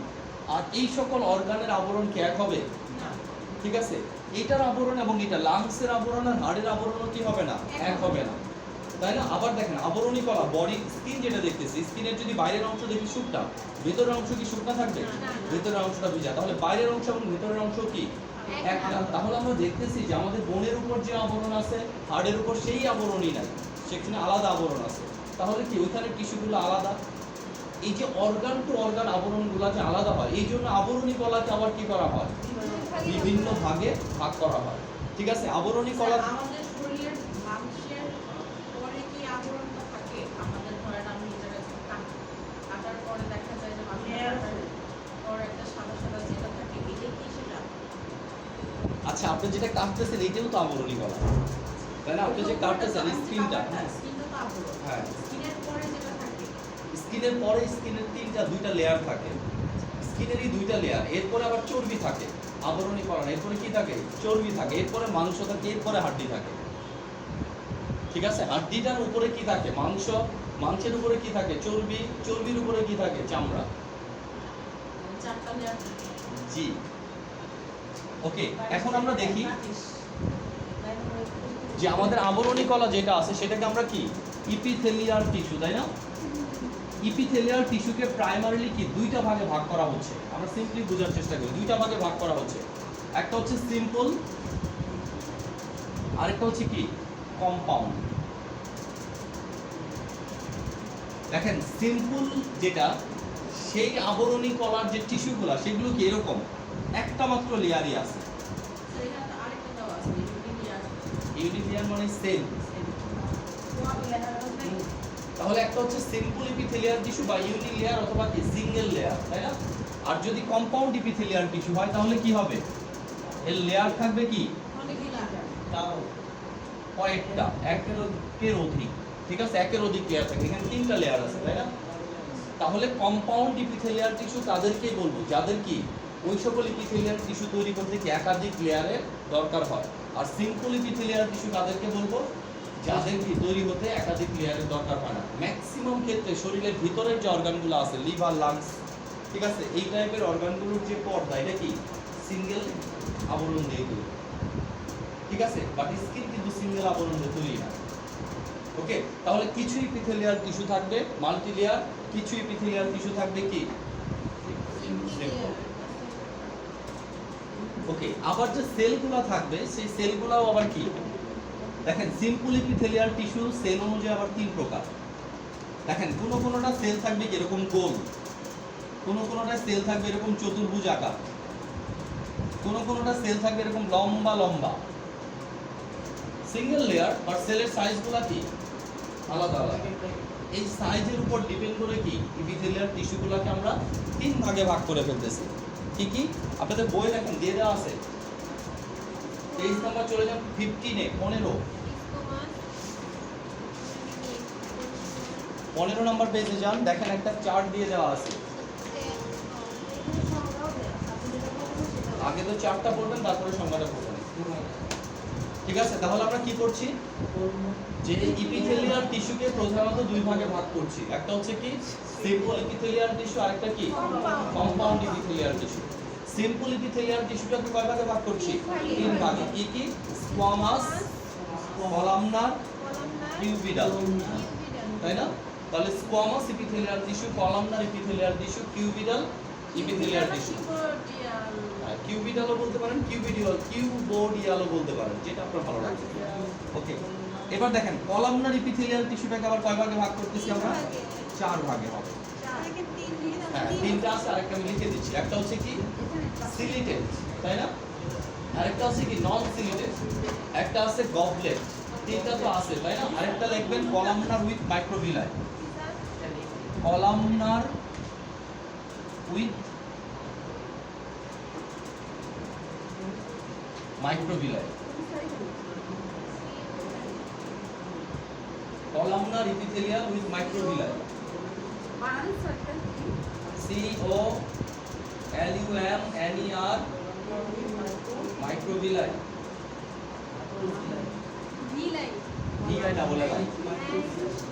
আর এই সকল অর্গানের আবরণ কি এক হবে? না। ঠিক আছে, এটার আবরণ এবং এটা লাংসের আবরণ আর হাড়ের আবরণও কি হবে না? এক হবে না, তাই না? আবার দেখেন আবরণী কলা, বডি স্কিন যেটা দেখতেছি, স্কিনের যদি বাইরের অংশ দেখি শুকনা, ভেতরের অংশ কি শুকনা থাকবে? ভেতরের অংশটা ভিজা, তাহলে বাইরের অংশ এবং ভেতরের অংশ কি একটা। তাহলে আমরা দেখতেছি যে আমাদের বোনের উপর যে আবরণ আছে, হাড়ের উপর সেই আবরণই নাই, সেখানে আলাদা আবরণ আছে। তাহলে কি ওইখানে টিস্যুগুলো আলাদা। এই যে অর্গান টু অর্গান আবরণগুলো যে আলাদা হয়, এই জন্য আবরণী কলাকে আবার কি করা হয়? বিভিন্ন ভাগে ভাগ করা হয়। ঠিক আছে, আবরণী কলা আমাদের শরীরের মাংসের পরে কি আবরণটা থাকে? আমাদের ধরেন আমি এটা কাটার পরে দেখা যায় যে মাংসের পরে একটা সাদা সাদা যেটা থাকে, এটা কি সেটা? আচ্ছা, আপনি যেটা কাটতেছেন এটাও তো আবরণী কলা, তাই না? আপনি যে কাটতেছেন স্কিনটা, স্কিনটা তো আবরণ। হ্যাঁ, স্কিনের পরে যেটা থাকে, স্কিনের পরে স্কিনের দুইটা লেয়ার থাকে, স্কিনেরই দুইটা লেয়ার, এরপরে আবার চর্বি থাকে। আবরণী কলা এরপরে কি থাকে? চর্বি থাকে, এরপরে মাংস থাকে, এরপরে হাড্ডি থাকে। ঠিক আছে, হাড্ডিটার উপরে কি থাকে? মাংস, মাংসের উপরে কি থাকে? চর্বি, চর্বির উপরে কি থাকে? চামড়া। চারটা লেয়ার থাকে। জি, ওকে। এখন আমরা দেখি যে আমাদের আবরণী কলা যেটা আছে সেটাকে আমরা কি ইপিথেলিয়াল টিস্যু, তাই না? ইপিথেলিয়াল টিস্যুকে প্রাইমারিলি কি দুইটা ভাগে ভাগ করা হচ্ছে। আমরা সিম্পলি বোঝার চেষ্টা করি, দুইটা ভাগে ভাগ করা হচ্ছে। একটা হচ্ছে সিম্পল, আরেকটা হচ্ছে কি কম্পাউন্ড। দেখেন সিম্পল যেটা, সেই আবরণী কলার যে টিস্যুগুলো সেগুলো কি এরকম একটা মাত্র লেয়ারই আছে। তো এখানে আরেকটা দেওয়া আছে, ইউনিলিয়ার। ইউনিলিয়ার মানে সেল। তাহলে একটা হচ্ছে সিম্পল ইপিথেলিয়াল টিস্যু বা ইউনিলিয়ার অথবা কি সিঙ্গেল লেয়ার, তাই না? আর যদি কম্পাউন্ড ইপিথেলিয়াল টিস্যু হয় তাহলে কি হবে? এর লেয়ার থাকবে কি কয়েকটা, একের অধিক। ঠিক আছে, একের অধিক লেয়ার থাকে, এখানে তিনটা লেয়ার আছে, তাই না? তাহলে কম্পাউন্ড ইপিথেলিয়াল টিস্যু তাদেরকেই বলবো যাদের কি ওই সকল ইপিথেলিয়াল টিস্যু তৈরি করতে কি একাধিক লেয়ারের দরকার হয়। আর সিম্পল ইপিথেলিয়াল টিস্যু তাদেরকে বলবো যাদের কি তৈরি হতে একাধিক লেয়ারের দরকার হয় না। ম্যাক্সিমাম ক্ষেত্রে শরীরের ভিতরের যে অর্গানগুলো আছে, লিভার, লাংস, ঠিক আছে, এই টাইপের অর্গানগুলোর যে পর্দা এটা কি সিঙ্গেল আবরণ দিয়ে তৈরি, ঠিক আছে? বাট স্কিন কিন্তু সিঙ্গেল আবরণ দিয়ে তৈরি না। ওকে, তাহলে কিছু ইপিথেলিয়াল টিস্যু থাকবে মাল্টি লেয়ার, কিছু ইপিথেলিয়াল টিস্যু থাকবে কি ওকে। আবার যে সেলগুলো থাকবে সেই সেলগুলোও আবার কি দেখেন, সিম্পল ইপিথেলিয়াল টিস্যু সেল অনুযায়ী আবার তিন প্রকার। দেখেন কোনোটা সেল থাকবে এরকম গোল, কোনোটা সেল থাকবে এরকম চতুর্ভুজ আকার, কোনোটা সেল থাকবে এরকম লম্বা লম্বা। সিঙ্গেল লেয়ার আর সেলের সাইজগুলো কি আলাদা আলাদা। এই সাইজের উপর ডিপেন্ড করে কি ইপিথেলিয়াল টিস্যুগুলোকে আমরা তিন ভাগে ভাগ করে ফেলতেছি। কি কি আপনাদের বই দেখেন দিয়ে দেওয়া আছে, 23 নাম্বার চলে যান 15 এ 15 15 নাম্বার পেজে যান, দেখেন একটা চার্ট দিয়ে দেওয়া আছে। আগে তো চার্টটা পড়বেন, তারপরে সংজ্ঞাটা পড়বেন। ঠিক আছে, তাহলে আমরা কি করছি, যে ইপিথেলিয়াল টিস্যুকে প্রধানত দুই ভাগে ভাগ করছি। একটা হচ্ছে কি সিম্পল ইপিথেলিয়াল টিস্যু, আরেকটা কি compound epithelial tissue. Simple epithelial টিস্যুটাকে কয় ভাগে ভাগ করছি, তিন ভাগে। কি কি? স্কোয়ামাস, কলামনার, কিউবিডাল, তাই না? তাহলে squamous epithelial tissue, columnar epithelial tissue, cuboidal epithelial tissue. কিউবিডালও বলতে পারেন, কিউবোডিয়ালও বলতে পারেন, যেটা আপনার ভালো লাগে। ওকে, এবার দেখেন কলামনার ইপিথেলিয়াল টিস্যুটাকে আবার কয় ভাগে ভাগ করতেছি আমরা, চার ভাগে হবে। হ্যাঁ, তিনটা আছে, আরেকটা আমি লিখে দিচ্ছি। একটা হচ্ছে কি সিলিটেড, তাই না? আরেকটা হচ্ছে কি নন সিলিটেড, একটা আছে গবলেট। তিনটা তো আছে, তাই না? আরেকটা লিখবেন columnar with microvilli, columnar with microvilli, columnar epithelial with microvilli, COLUMNER microvilli, villi না বলা যায়,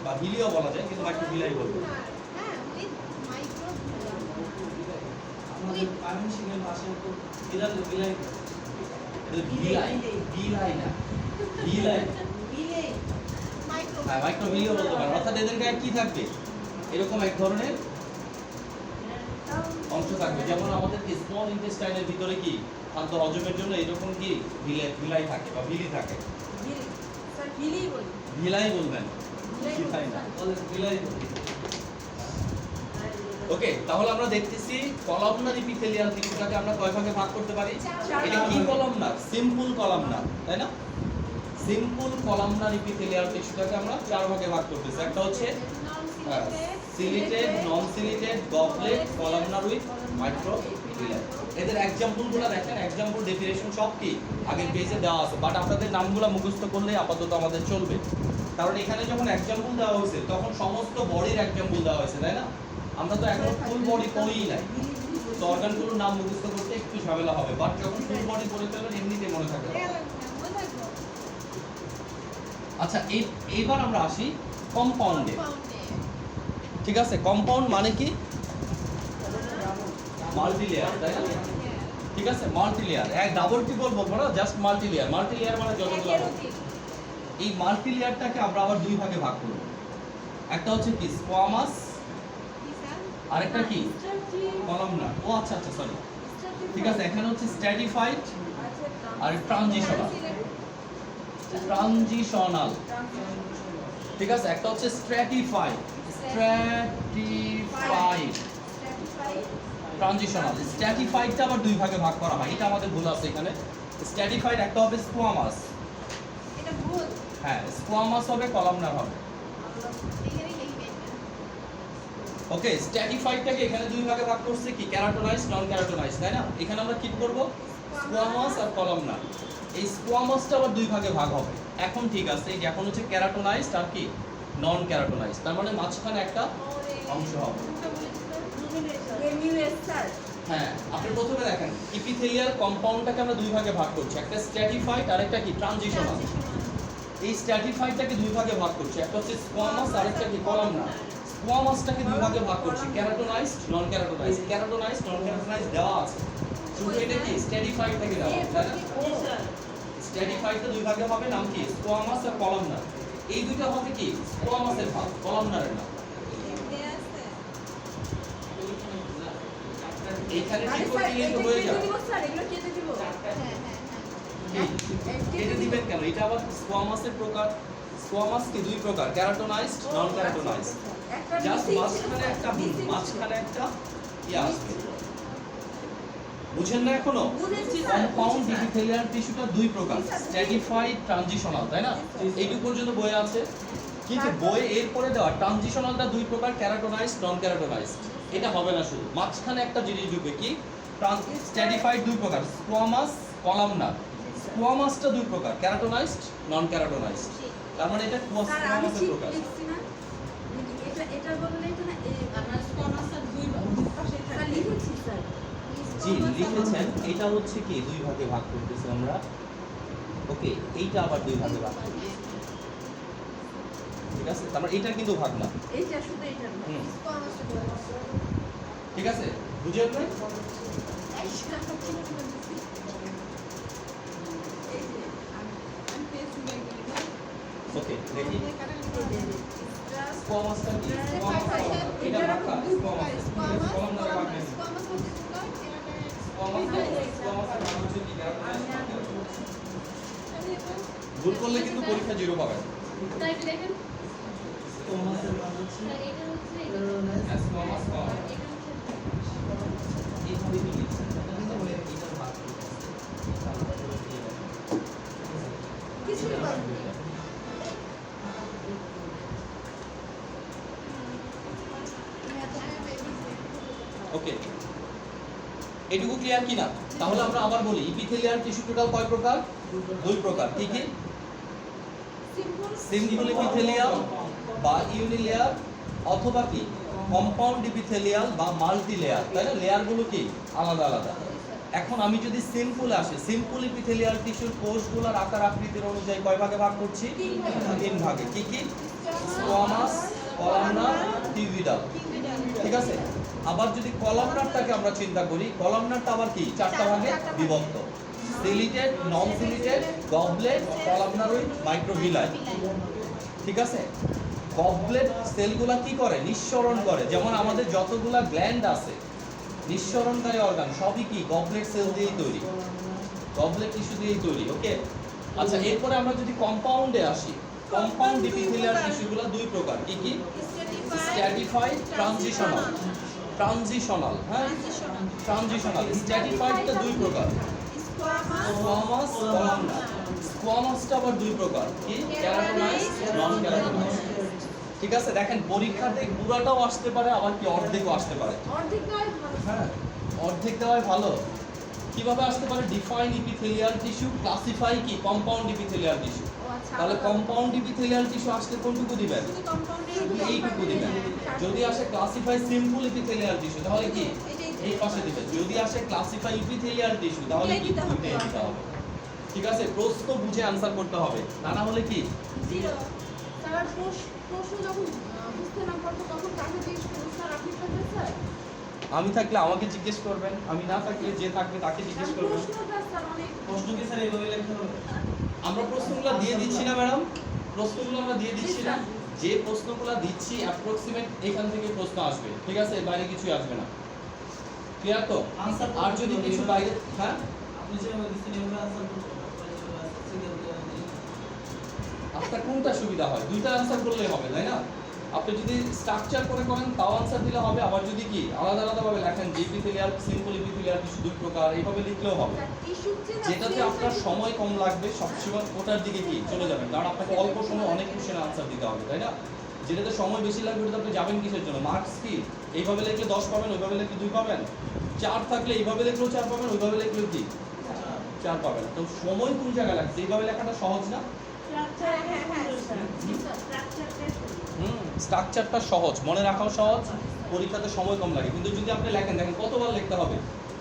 বা ভিলিও বলা যায়, কিন্তু মাইক্রোভিলাই বলবো। আমাদের আমিন সিংহের ভাষায় তো ভিলাই ভিলাই, ভিলাই ভিলাই না ভিলাই, হ্যাঁ মাইক্রোভিলিও বলতে পারেন। অর্থাৎ এদের গায়ে কি থাকবে, এরকম এক ধরনের অংশ থাকবে। যেমন আমাদের স্মল ইন্টেস্টাইনের ভিতরে কি খাদ্য হজমের জন্য এরকম কি ভিলাই থাকে বা ভিলি থাকে। ভিলাই বলবেন, ভিলাই না, ভিলাই বলবেন। ওকে, তাহলে আমরা দেখতেছি কলামনার ইপিথেলিয়াল টিস্যুটাকে আমরা কয় ভাগে ভাগ করতে পারি। এটা কি কলামনার, সিম্পল কলামনার, তাই না? সিম্পল কলামনার ইপিথেলিয়াল টিস্যুটাকে আমরা চার ভাগে ভাগ করতেছি। একটা হচ্ছে সিলিটেড, non সিলিটেড, goblet, columnar with microvilli. এদের এক্সাম্পলগুলো দেখেন, এক্সাম্পল ডেফিনেশন সব কি আগের পেজে দেওয়া আছে, বাট আপনাদের নামগুলো মুখস্থ করলে আপাতত আমাদের চলবে। কারণ এখানে যখন এক্সাম্পল দেওয়া হয়েছে তখন সমস্ত বডির এক্সাম্পল দেওয়া হয়েছে, তাই না? আমরা তো এখন ফুল বডি পড়িই নাই, তো অর্গানগুলোর নাম মুখস্থ করতে একটু ঝামেলা হবে, বাট যখন ফুল বডি পড়ে ফেলবেন এমনিতে মনে থাকবে। আচ্ছা, এইবার আমরা আসি কম্পাউন্ডে। ঠিক আছে, কম্পাউন্ড মানে কি মাল্টিলেয়ার, তাই না? ঠিক আছে, মাল্টিলেয়ার, এক ডাবল ট্রিপল বলবো না, জাস্ট মাল্টিলেয়ার। মাল্টিলেয়ার মানে যতগুলো হবে। এই মাল্টিলেয়ারটাকে আমরা আবার দুই ভাগে ভাগ করব। একটা হচ্ছে কি স্কোয়ামাস, আরেকটা কি কলামনার। ও আচ্ছা আচ্ছা, সরি, ঠিক আছে। এখানে হচ্ছে স্ট্র্যাটিফাইড আর ট্রানজিশনাল। ট্রানজিশনাল, ঠিক আছে। একটা হচ্ছে স্ট্র্যাটিফাইড, স্ট্র্যাটিফাইড, ট্রানজিশনাল। স্ট্র্যাটিফাইডটা আবার দুই ভাগে ভাগ করা হয়, এটা আমাদের ভুল আছে এখানে। স্ট্র্যাটিফাইড একটা হবে স্কোয়ামাস, হ্যাঁ স্কোয়ামাস হবে, কলামনার হবে। ওকে, স্ট্র্যাটিফাইডটাকে এখানে দুই ভাগে ভাগ করছে কি ক্যারাটোনাইজড, নন ক্যারাটোনাইজড, তাই না? এখানে আমরা কি করব, স্কোয়ামাস আর কলামনার। এই স্কোয়ামাসটা আবার দুই ভাগে ভাগ হবে। এখন ঠিক আছে, এই যে এখন হচ্ছে ক্যারাটোনাইজড আর কি নন ক্যারাটোনাইজড, তার মানে মাঝখানে একটা অংশ হবে। হ্যাঁ, আপনি প্রথমে দেখেন ইপিথেলিয়াল কম্পাউন্ডটাকে আমরা দুই ভাগে ভাগ করছি, একটা স্ট্র্যাটিফাইড আর একটা কি ট্রানজিশনাল। এই স্ট্র্যাটিফাইডটাকে দুই ভাগে ভাগ করছি, একটা হচ্ছে স্কোয়ামাস আর একটা কি কলামনার। স্কোয়ামাসটাকে দুই ভাগে ভাগ করছি, ক্যারাটোনাইজড, নন ক্যারাটোনাইজড। ক্যারাটোনাইজড, নন ক্যারাটোনাইজড দেওয়া আছে, শুধু এটা কি স্ট্র্যাটিফাইড থেকে দেওয়া আছে, তাই না? স্ট্র্যাটিফাইডটা দুই ভাগে হবে, নাম কি স্কোয়ামাস আর কলামনার। এই দুইটা হবে কি স্কোয়ামাসের ভাগ, কলামনারের না। এইখানে ঠিক করে দিলে তো হয়ে যাবে। এটা দিবেন কেন? এটা আবার স্কোয়ামাসের প্রকার। স্কোয়ামাস কি দুই প্রকার, ক্যারাটোনাইজড, নন ক্যারাটোনাইজড। জাস্ট মাঝখানে একটা ইয়া আসবে। বুঝেন না এখনো? কম্পাউন্ড ইপিথেলিয়াল টিস্যুটা দুই প্রকার, স্ট্র্যাটিফাইড, ট্রানজিশনাল, তাই না? এইটুকু পর্যন্ত বইয়ে আছে, কিন্তু বইয়ে এরপরে দেওয়া ট্রানজিশনালটা দুই প্রকার, ক্যারাটোনাইজড, নন ক্যারাটোনাইজড। এটা হবে না, শুধু মাঝখানে একটা জিনিস ঢুকবে কি স্ট্র্যাটিফাইড দুই প্রকার, স্কোয়ামাস, কলামনার। স্কোয়ামাসটা দুই প্রকার, ক্যারাটোনাইজড, নন ক্যারাটোনাইজড। তার মানে এটা স্যার আমি স্কোয়ামাসের ঠিক প্রকার। লিখছি না এটা বললে এটা না আপনার স্কোয়ামাসের দুই পাশে স্যার থাকে। লিখেছি স্যার জি লিখেছেন, এটা হচ্ছে কি দুই ভাগে ভাগ করতেছি আমরা। ওকে, এইটা আবার দুই ভাগে ভাগ করতেছি, ঠিক আছে? তার মানে এটা কিন্তু ভাগ না। এইটা শুধু এটা না হুম, স্কোয়ামাস ঠিক আছে, বুঝেন না? এই সেটা তো ঠিক করে দিছি এই যে আমি পেয়েছি দেখি। ওকে, দেখি এটা স্কোয়ামাসটা কি? এটা ভাগটা স্কোয়ামাস ভাগ নেই। স্কোয়ামাসের ভাগ হচ্ছে কি ক্যারাটোনাইজড। ভুল করলে কিন্তু পরীক্ষা 0 পাবেন। তাই একটু দেখেন স্কোয়ামাসের ভাগ হচ্ছে স্যার এটা হচ্ছে স্কোয়ামাস কমন। এটা হচ্ছে এইভাবে কি লিখছেন? তাহলে এইটার ভাগ কি আছে? কিছু বলেন ওকে, এটুকু ক্লিয়ার কিনা? তাহলে আমরা আবার বলি, ইপিথেলিয়াল টিস্যু টোটাল কয় প্রকার? দুই প্রকার। কি কি? সিম্পল ইপিথেলিয়াল বা ইউনিলেয়ার, অথবা কি কম্পাউন্ড ইপিথেলিয়াল বা মাল্টি লেয়ার, তাই না? লেয়ারগুলো কি আলাদা আলাদা। এখন আমি যদি সিম্পলে আসি, সিম্পল ইপিথেলিয়াল টিস্যুর কোষগুলোর আকার আকৃতির অনুযায়ী কয় ভাগে ভাগ করছি? তিন ভাগে। কি কি? স্কোয়ামাস, কলামনার, টিউবিডাল, ঠিক আছে? আবার যদি কলামনারটাকে আমরা চিন্তা করি, কলামনারটা আবার কি চারটা ভাগে বিভক্ত: সিলিটেড, non সিলিটেড, goblet, columnar with microvilli, ঠিক আছে? গবলেট সেলগুলা কি করে? নিঃসরণ করে। যেমন আমাদের যতগুলা গ্ল্যান্ড আছে, নিঃসরণকারী অর্গান, সবই কি গবলেট সেল দিয়েই তৈরি, গবলেট টিস্যু দিয়েই তৈরি। ওকে, আচ্ছা, এরপরে আমরা যদি কম্পাউন্ডে আসি, কম্পাউন্ড ইপিথেলিয়াল টিস্যুগুলো দুই প্রকার। কি কি? Stratified, transitional. ট্রানজিশনাল, হ্যাঁ, ট্রানজিশনাল। স্ট্র্যাটিফাইডটা দুই প্রকার, স্কোয়ামাস, কলামনার। স্কোয়ামাসটা আবার দুই প্রকার। কি? ক্যারাটোনাইজড, নন ক্যারাটোনাইজড। ঠিক আছে, দেখেন পরীক্ষাতে পুরাটাও আসতে পারে, আবার কি অর্ধেকও আসতে পারে। অর্ধেক দেওয়াই ভালো হ্যাঁ, অর্ধেক দেওয়াই ভালো। কিভাবে আসতে পারে? ডিফাইন ইপিথেলিয়াল টিস্যু, ক্লাসিফাই কি কম্পাউন্ড ইপিথেলিয়াল টিস্যু। ও আচ্ছা তাহলে কম্পাউন্ড ইপিথেলিয়াল টিস্যু আসলে কোনটুকু দিবেন? শুধু কম্পাউন্ডে এইটুকু দিবেন। যদি আসে ক্লাসিফাই সিম্পল ইপিথেলিয়াল টিস্যু, তাহলে কি এই পাশে দিবেন। যদি আসে ক্লাসিফাই ইপিথেলিয়াল টিস্যু, তাহলে কি দুইটাই দিতে হবে। ঠিক আছে, প্রশ্ন বুঝে আনসার করতে হবে, তা না হলে কি জিরো স্যার প্রশ্ন যখন বুঝতে না পারবো তখন কাকে জিজ্ঞেস করবো স্যার আপনি করবেন স্যার আমি থাকলে আমাকে জিজ্ঞেস করবেন, আমি না থাকলে যে থাকবে তাকে জিজ্ঞেস করবেন। প্রশ্নটা স্যার অনেক প্রশ্ন কি স্যার এইভাবে লিখতে হবে? আমরা প্রশ্নগুলো দিয়ে দিচ্ছি না ম্যাডাম, প্রশ্নগুলো আমরা দিয়ে দিচ্ছি না। যে প্রশ্নগুলো দিচ্ছি অ্যাপ্রক্সিমেট এখান থেকে প্রশ্ন আসবে, ঠিক আছে? এর বাইরে কিছুই আসবে না। ক্লিয়ার তো? আনসার আর যদি কিছু বাইরে, হ্যাঁ, আপনি যেভাবে দিচ্ছেন এইভাবে আনসার করতে হবে। আপনার কোনটা সুবিধা হয়? দুইটা আনসার করলেই হবে, তাই না? আপনি যদি স্ট্রাকচার করে করেন তাও আনসার দিলে হবে, আবার যদি কি আলাদা আলাদাভাবে লেখেন যে ইপিথেলিয়াল, সিম্পল ইপিথেলিয়াল টিস্যু দুই প্রকার, এইভাবে লিখলেও হবে। টিস্যুর যে যেটাতে আপনার সময় কম লাগবে সবসময় ওটার দিকে কি চলে যাবেন, কারণ আপনাকে অল্প সময় অনেক কোশ্চেন আনসার দিতে হবে, তাই না? যেটাতে সময় বেশি লাগবে ওটাতে আপনি যাবেন কিসের জন্য? মার্কস কি এইভাবে লিখলে 10 পাবেন, ওইভাবে লিখলে 2 পাবেন। 4 থাকলে এইভাবে লিখলেও 4 পাবেন, ওইভাবে লিখলেও কি 4 পাবেন। তো সময় কোন জায়গায় লাগছে? এইভাবে লেখাটা সহজ না? স্ট্রাকচারটা সহজ, মনে রাখাও সহজ, পরীক্ষাতে সময় কম লাগে। কিন্তু যদি আপনি লেখেন, দেখেন কতবার লিখতে হবে।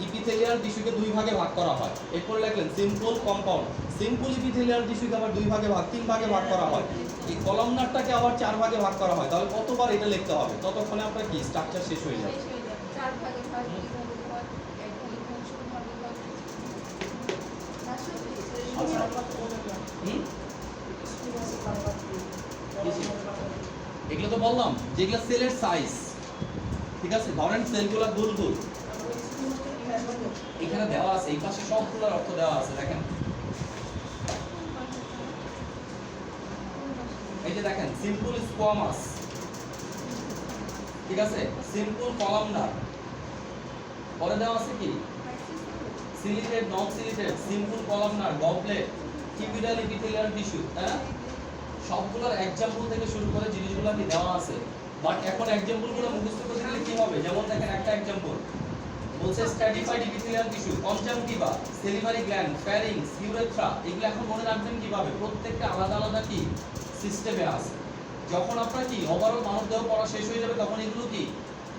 ইপিথেলিয়াল টিস্যুকে দুই ভাগে ভাগ করা হয়, এরপরে লিখলেন সিম্পল, কম্পাউন্ড। সিম্পল ইপিথেলিয়াল টিস্যুকে আবার দুই ভাগে ভাগ, 3 ভাগে ভাগ করা হয়। এই কলামনারটাকে আবার 4 ভাগে ভাগ করা হয়। তাহলে কতবার এটা লিখতে হবে? ততক্ষণে আপনার কি স্ট্রাকচার শেষ হয়ে যাবে। 4 ভাগে ভাগ কিভাবে হয় এক ভাগে ভাগ ছোট ভাগে ভাগ হুম? এগুলো তো বললাম যেগুলো সেলের সাইজ, ঠিক আছে? ধরেন সেলগুলো গোল গোল, এখানে দেওয়া আছে, এই পাশে সবগুলোর অর্থ দেওয়া আছে, দেখেন। এই যে দেখেন, সিম্পল স্কোয়ামাস, ঠিক আছে? সিম্পল কলামনার, পরে দেওয়া আছে কি ciliated, non ciliated, simple columnar, goblet, typical epithelial tissue, তাই না? সবগুলোর এক্সাম্পল থেকে শুরু করে জিনিসগুলো কি দেওয়া আছে। বাট এখন এক্সাম্পলগুলো মুখস্থ করতে গেলে কি হবে? যেমন দেখেন একটা এক্সাম্পল বলছে stratified epithelial tissue, conjunctiva, salivary gland, ফ্যারিংস, urethra, এগুলো এখন মনে রাখবেন কিভাবে? প্রত্যেকটা আলাদা আলাদা কি সিস্টেমে আছে। যখন আপনার কি ওভারঅল মানব দেহ পড়া শেষ হয়ে যাবে তখন এগুলো কি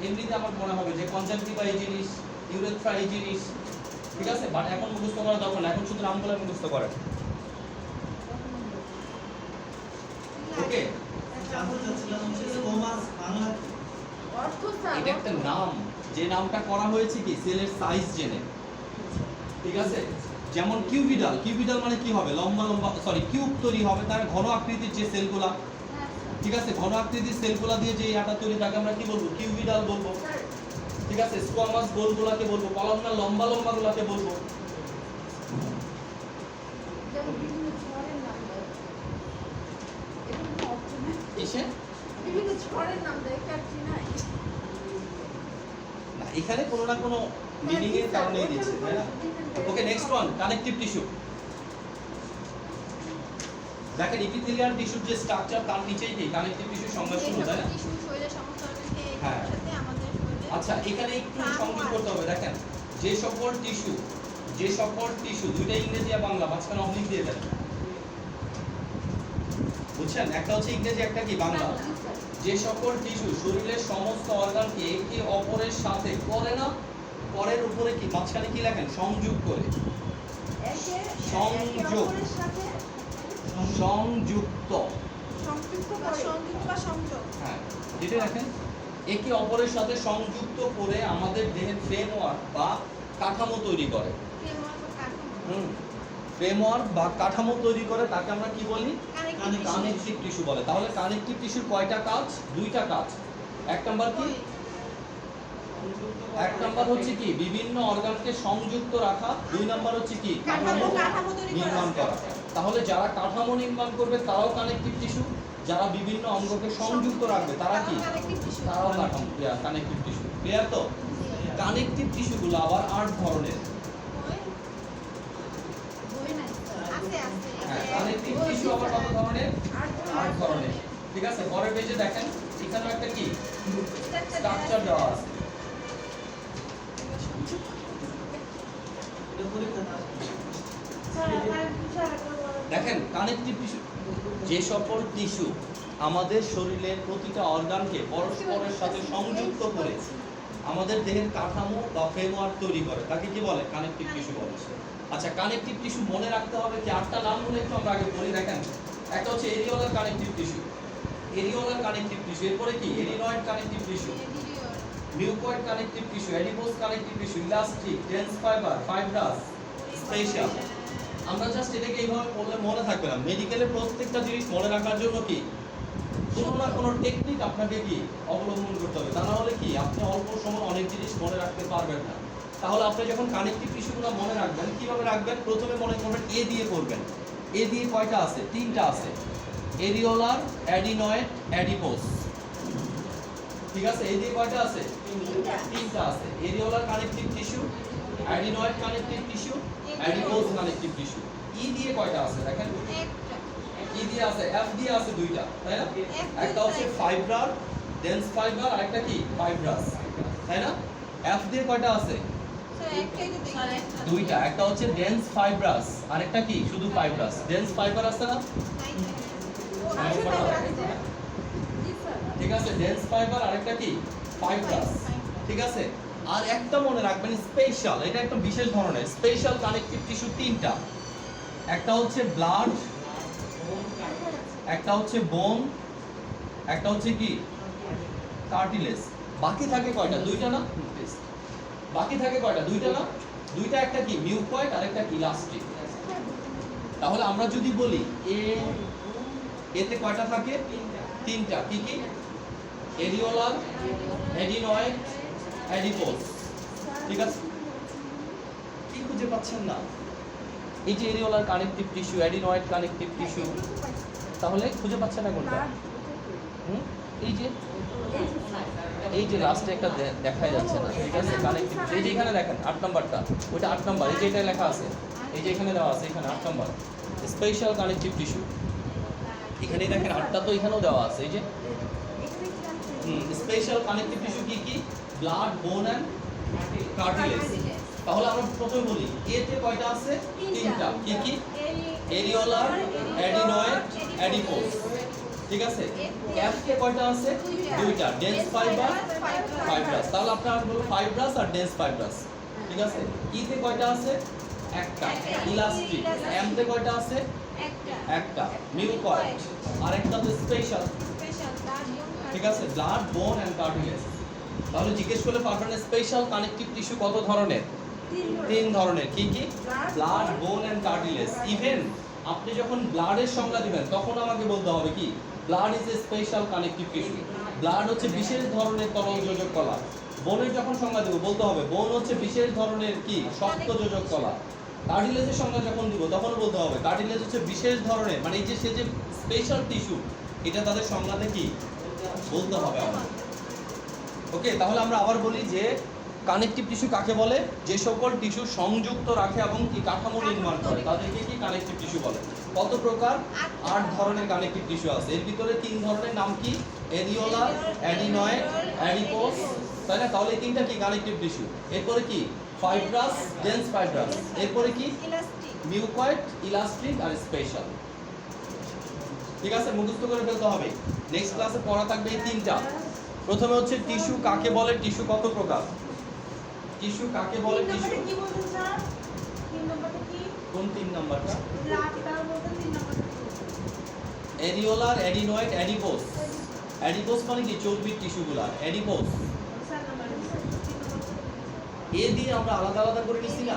এমনিতে আমার মনে হবে যে কনজাংটিভা এই জিনিস, ইউরেথ্রা এই জিনিস, ঠিক আছে? বাট এখন মুখস্থ করা দরকার না, এখন শুধু নামগুলো মুখস্থ করেন। ওকে, জানতে চাচ্ছিলাম হচ্ছে স্কোমাস বাংলা কি? অর্থ স্যার, এটা একটা নাম, যে নামটা করা হয়েছে কি সেলের সাইজ জেনে, ঠিক আছে? যেমন কিউবিডাল, কিউবিডাল মানে কি হবে? লম্বা লম্বা, সরি কিউব তৈরি হবে, তার ঘন আকৃতির যে সেলগুলা, হ্যাঁ স্যার। ঠিক আছে? ঘন আকৃতির সেলগুলা দিয়ে যে আটা তৈরি তাকে আমরা কি বলবো? কিউবিডাল বলবো, স্যার, ঠিক আছে? স্কোয়ামাস গোলগুলাকে বলবো, কলামনার লম্বা লম্বা গুলাকে বলবো। যেমন বিভিন্ন ঝড়ের নাম দেয়। এগুলো কোনো অর্থ নেই। কিসে? বিভিন্ন ঝড়ের নাম দেয়, ক্যাটরি নাই। না, এখানে কোনো না কোনো মিনিং এর কারণেই দিচ্ছে, তাই না? ওকে, নেক্সট ওয়ান, কানেকটিভ টিস্যু। দেখেন ইপিথেলিয়াল টিস্যুর যে স্ট্রাকচার তার নিচেই কি কানেকটিভ টিস্যুর সংজ্ঞা শুরু, তাই না? টিস্যু শরীরের সমস্ত অর্গানকে হ্যাঁ। একসাথে আমাদের শরীরে আচ্ছা, এখানে একটু সংযোগ করতে হবে। দেখেন যে সকল টিস্যু, দুইটা ইংরেজি আর বাংলা, মাঝখানে অবলিক দিয়ে দেন, বুঝছেন? একটা হচ্ছে ইংরেজি, একটা কি বাংলা। যে সকল টিস্যু শরীরের সমস্ত অর্গানকে একে অপরের সাথে করে না, পরের উপরে কি মাঝখানে কি লেখেন? সংযোগ করে, একে সংযোগ। অপরের সাথে সংযুক্ত, সম্পৃক্ত বা করে। সংযুক্ত বা সংযোগ। হ্যাঁ এটা দেখেন, একে অপরের সাথে সংযুক্ত করে আমাদের দেহের ফ্রেমওয়ার্ক বা কাঠামো তৈরি করে। ফ্রেমওয়ার্ক বা কাঠামো। ফ্রেমওয়ার্ক বা কাঠামো তৈরি করে, তাকে আমরা কি বলি? Connective tissue. কানেকটিভ টিস্যু বলে। তাহলে কানেকটিভ টিস্যুর কয়টা কাজ? দুইটা কাজ। এক নাম্বার কি? এক নাম্বার হচ্ছে কি বিভিন্ন অর্গানকে সংযুক্ত রাখা, দুই নাম্বার হচ্ছে কি কাঠামো তৈরি করা। নির্মাণ করা। তাহলে যারা কাঠামো নির্মাণ করবে তারাও কানেকটিভ টিস্যু, যারা বিভিন্ন অঙ্গকে সংযুক্ত রাখবে তারা কি? Connective tissue. তারাও কানেকটিভ টিস্যু। ক্লিয়ার তো? কানেকটিভ টিস্যুগুলো আবার 8 ধরনের। বই নাই স্যার। আছে আছে। হ্যাঁ, কানেকটিভ টিস্যু আবার কত ধরনের? 8 ধরনের। ঠিক আছে, পরের পেজে দেখেন এখানেও একটা কি স্ট্রাকচার দেওয়া আছে। এটা পরীক্ষা না স্যার, আমার স্যার একবার বলেন। দেখেন কানেকটিভ টিস্যু, যে সকল টিস্যু আমাদের শরীরের প্রতিটা অর্গানকে পরস্পরের সাথে সংযুক্ত করে আমাদের দেহের কাঠামো বা ফ্রেমওয়ার্ক তৈরি করে, তাকে কি বলে? কানেকটিভ টিস্যু বলে। আচ্ছা, কানেকটিভ টিস্যু মনে রাখতে হবে কি? 8টা নাম মনে একটু আমরা আগে বলি। দেখেন একটা হচ্ছে areolar connective tissue, areolar connective tissue, এরপরে কি adenoid connective tissue, mucoid connective tissue, adipose connective tissue, elastic, dense fibre, fibrous, special. আমরা জাস্ট এটাকে এইভাবে পড়লে মনে থাকবে না। মেডিকেলের প্রত্যেকটা জিনিস মনে রাখার জন্য কি কোনো না কোনো টেকনিক আপনাকে কি অবলম্বন করতে হবে, তা না হলে কি আপনি অল্প সময় অনেক জিনিস মনে রাখতে পারবেন না। তাহলে আপনি যখন কানেকটিভ টিস্যুগুলো মনে রাখবেন, কিভাবে রাখবেন? প্রথমে মনে করবেন এ দিয়ে করবেন। এ দিয়ে কয়টা আছে? 3টা আছে, এরিওলার, অ্যাডিনয়েড, অ্যাডিপোজ। ঠিক আছে, এ দিয়ে কয়টা আছে? 3টা আছে, areolar connective tissue, adenoid connective tissue, adipose connective tissue. E দিয়ে কয়টা আছে? দেখেন একটা। ই দিয়ে আছে, এফ দিয়ে আছে 2টা, তাই না? F একটা হচ্ছে ফাইব্রার, ডেন্স ফাইবার, আর একটা কি ফাইব্রাস, তাই না? এফ দিয়ে কয়টা আছে? স্যার একটাই তো দেখি। 2টা, একটা হচ্ছে ডেন্স ফাইব্রাস, আর একটা কি শুধু ফাইব্রাস। ডেন্স ফাইবার আছে না? জি স্যার। ঠিক আছে, ডেন্স ফাইবার, আর একটা কি ফাইব্রাস। ঠিক আছে, আর একটা মনে রাখবেন স্পেশাল, এটা একটা বিশেষ ধরনের স্পেশাল কানেকটিভ টিস্যু 3টা। একটা হচ্ছে ব্লাড, একটা হচ্ছে বোন, একটা হচ্ছে কি কার্টিলেজ। বাকি থাকে কয়টা? 2টা না? বাকি থাকে কয়টা? 2টা না? 2টা, একটা কি মিউকয়েড আর একটা কি ইলাস্টিক। তাহলে আমরা যদি বলি এতে কয়টা থাকে? 3টা। কি কি? Areolar, adenoid, adipose. ঠিক আছে, কি খুঁজে পাচ্ছেন না? এই যে areolar connective tissue, adenoid connective tissue, তাহলে খুঁজে পাচ্ছেন না কোনটা? এই যে লাস্টে একটা দেখাই যাচ্ছে না, ঠিক আছে? কানেকটিভ, এই যে এখানে দেখেন 8 নাম্বারটা, ওইটা 8 নাম্বার, এই যে এটা লেখা আছে, এই যে এখানে দেওয়া আছে, এখানে 8 নাম্বার স্পেশাল কানেকটিভ টিস্যু। এখানে দেখেন 8টা তো এখানেও দেওয়া আছে, এই যে স্পেশাল কানেকটিভ টিস্যু কি কি? ব্লাড, বোন অ্যান্ড কার্টিলেজ। তাহলে আমরা প্রথমে বলি এতে কয়টা আছে? তিনটা। কি কি? Areolar, adenoid, adipose. ঠিক আছে। এফতে কয়টা আছে? দুইটা, ডেন্স ফাইবার, ফাইব্রাস। তাহলে আপনারা বলবো ফাইব্রাস আর ডেন্স ফাইব্রাস। ঠিক আছে। ইতে কয়টা আছে? একটা, ইলাস্টিক। এমতে কয়টা আছে? একটা, মিউকয়েড। আর একটা তো স্পেশাল। ঠিক আছে, ব্লাড, বোন এন্ড কার্টিলেজ। তাহলে জিজ্ঞেস করলে পারবেন স্পেশাল কানেকটিভ টিস্যু কত ধরনের? তিন ধরনের। কি কি? ব্লাড, বোন এন্ড কার্টিলেজ। ইভেন আপনি যখন ব্লাডের সংজ্ঞা দিবেন তখন আমাকে বলতে হবে কি blood is a special connective tissue. Blood হচ্ছে বিশেষ ধরনের তরল যোজক কলা। বোনের যখন সংজ্ঞা দেব বলতে হবে বোন হচ্ছে বিশেষ ধরনের কি শক্ত যোজক কলা। কার্টিলেজের সংজ্ঞা যখন দিব তখন বলতে হবে কার্টিলেজ হচ্ছে বিশেষ ধরনের, মানে এই যে সে যে স্পেশাল টিস্যু, এটা তাদের সংজ্ঞাতে কি বলতে হবে আমাদের। ওকে, তাহলে আমরা আবার বলি যে কানেকটিভ টিস্যু কাকে বলে? যে সকল টিস্যু সংযুক্ত রাখে এবং কি কাঠামো নির্মাণ করে তাদেরকে কি কানেকটিভ টিস্যু বলে। কত প্রকার? 8 ধরনের কানেকটিভ টিস্যু আছে। এর ভিতরে 3 ধরনের নাম কি? Areolar, adenoid, adipose. তাই না? তাহলে এই তিনটা কি কানেকটিভ টিস্যু। এরপরে কি? Fibrous, dense fibrous. এরপরে কি? মিউকয়েড, ইলাস্টিক আর স্পেশাল। ঠিক আছে, মুখস্থ করে ফেলতে হবে। নেক্সট ক্লাসে পড়া থাকবে এই তিনটা। প্রথমে হচ্ছে টিস্যু কাকে বলে, টিস্যু কত প্রকার, টিস্যু কাকে বলে, টিস্যু কি বলছেন স্যার? 3 নম্বরটা কি? কোন 3 নাম্বারটা? ব্লাডটার মধ্যে 3 নম্বরটা কি? Areolar, adenoid, adipose. অ্যাডিপোস মানে কি চর্বির টিস্যুগুলা, অ্যাডিপোস। স্যার নাম্বার 3 নম্বরটা। এ দিয়ে আমরা আলাদা আলাদা করে নিছি না।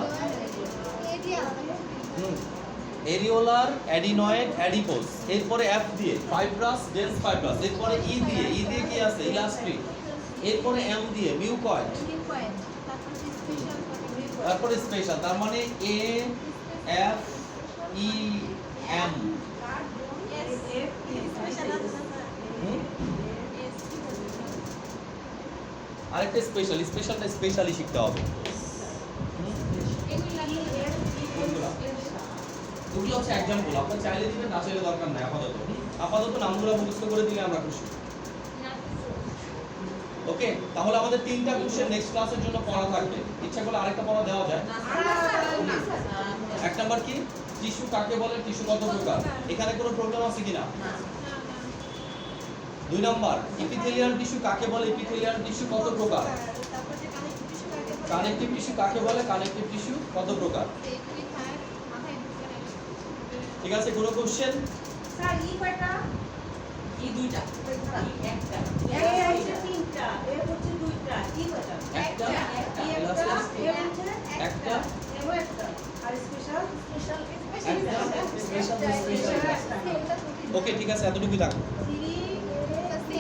হুম। Areolar, adenoid, adipose. এরপরে এফ দিয়ে ফাইব্রাস, ডেন্স ফাইব্রাস। এরপরে ই দিয়ে কি আছে? ইলাস্টিক। এরপরে এম দিয়ে মিউকয়েড। তারপরে স্পেশাল, তার মানে এ এফ ই এম। আরেকটা স্পেশাল, স্পেশালটা স্পেশালি শিখতে হবে। কোনগুলা? ওগুলো হচ্ছে এক্সাম্পল, আপনার চাইলে দিবেন না চাইলে দরকার নাই। আপাতত নামগুলো মুখস্থ করে দিলে আমরা খুশি। ওকে, তাহলে আমাদের 3টা কোশ্চেন নেক্সট ক্লাসের জন্য পড়া থাকবে। ইচ্ছা করলে আরেকটা পড়া দেওয়া যায়। 1 নাম্বার কি? টিস্যু কাকে বলে, টিস্যু কত প্রকার। এখানে কোনো প্রবলেম আছে কিনা? 2 নাম্বার এপিথেলিয়াল টিস্যু কাকে বলে, এপিথেলিয়াল টিস্যু কত প্রকার। কানেকটিভ টিস্যু কাকে বলে, কানেকটিভ টিস্যু কত প্রকার। ঠিক আছে, কোনো কোশ্চেন? স্যার ই কয়টা? এই দুইটা, এই একটা, এই হচ্ছে 3টা, এর হচ্ছে 2টা। ই কয়টা? একটা, ই একটা, এর হচ্ছে একটা, এও একটা। আর স্পেশাল একটা, স্পেশাল। ওকে, ঠিক আছে, এতটুকুই থাক। 3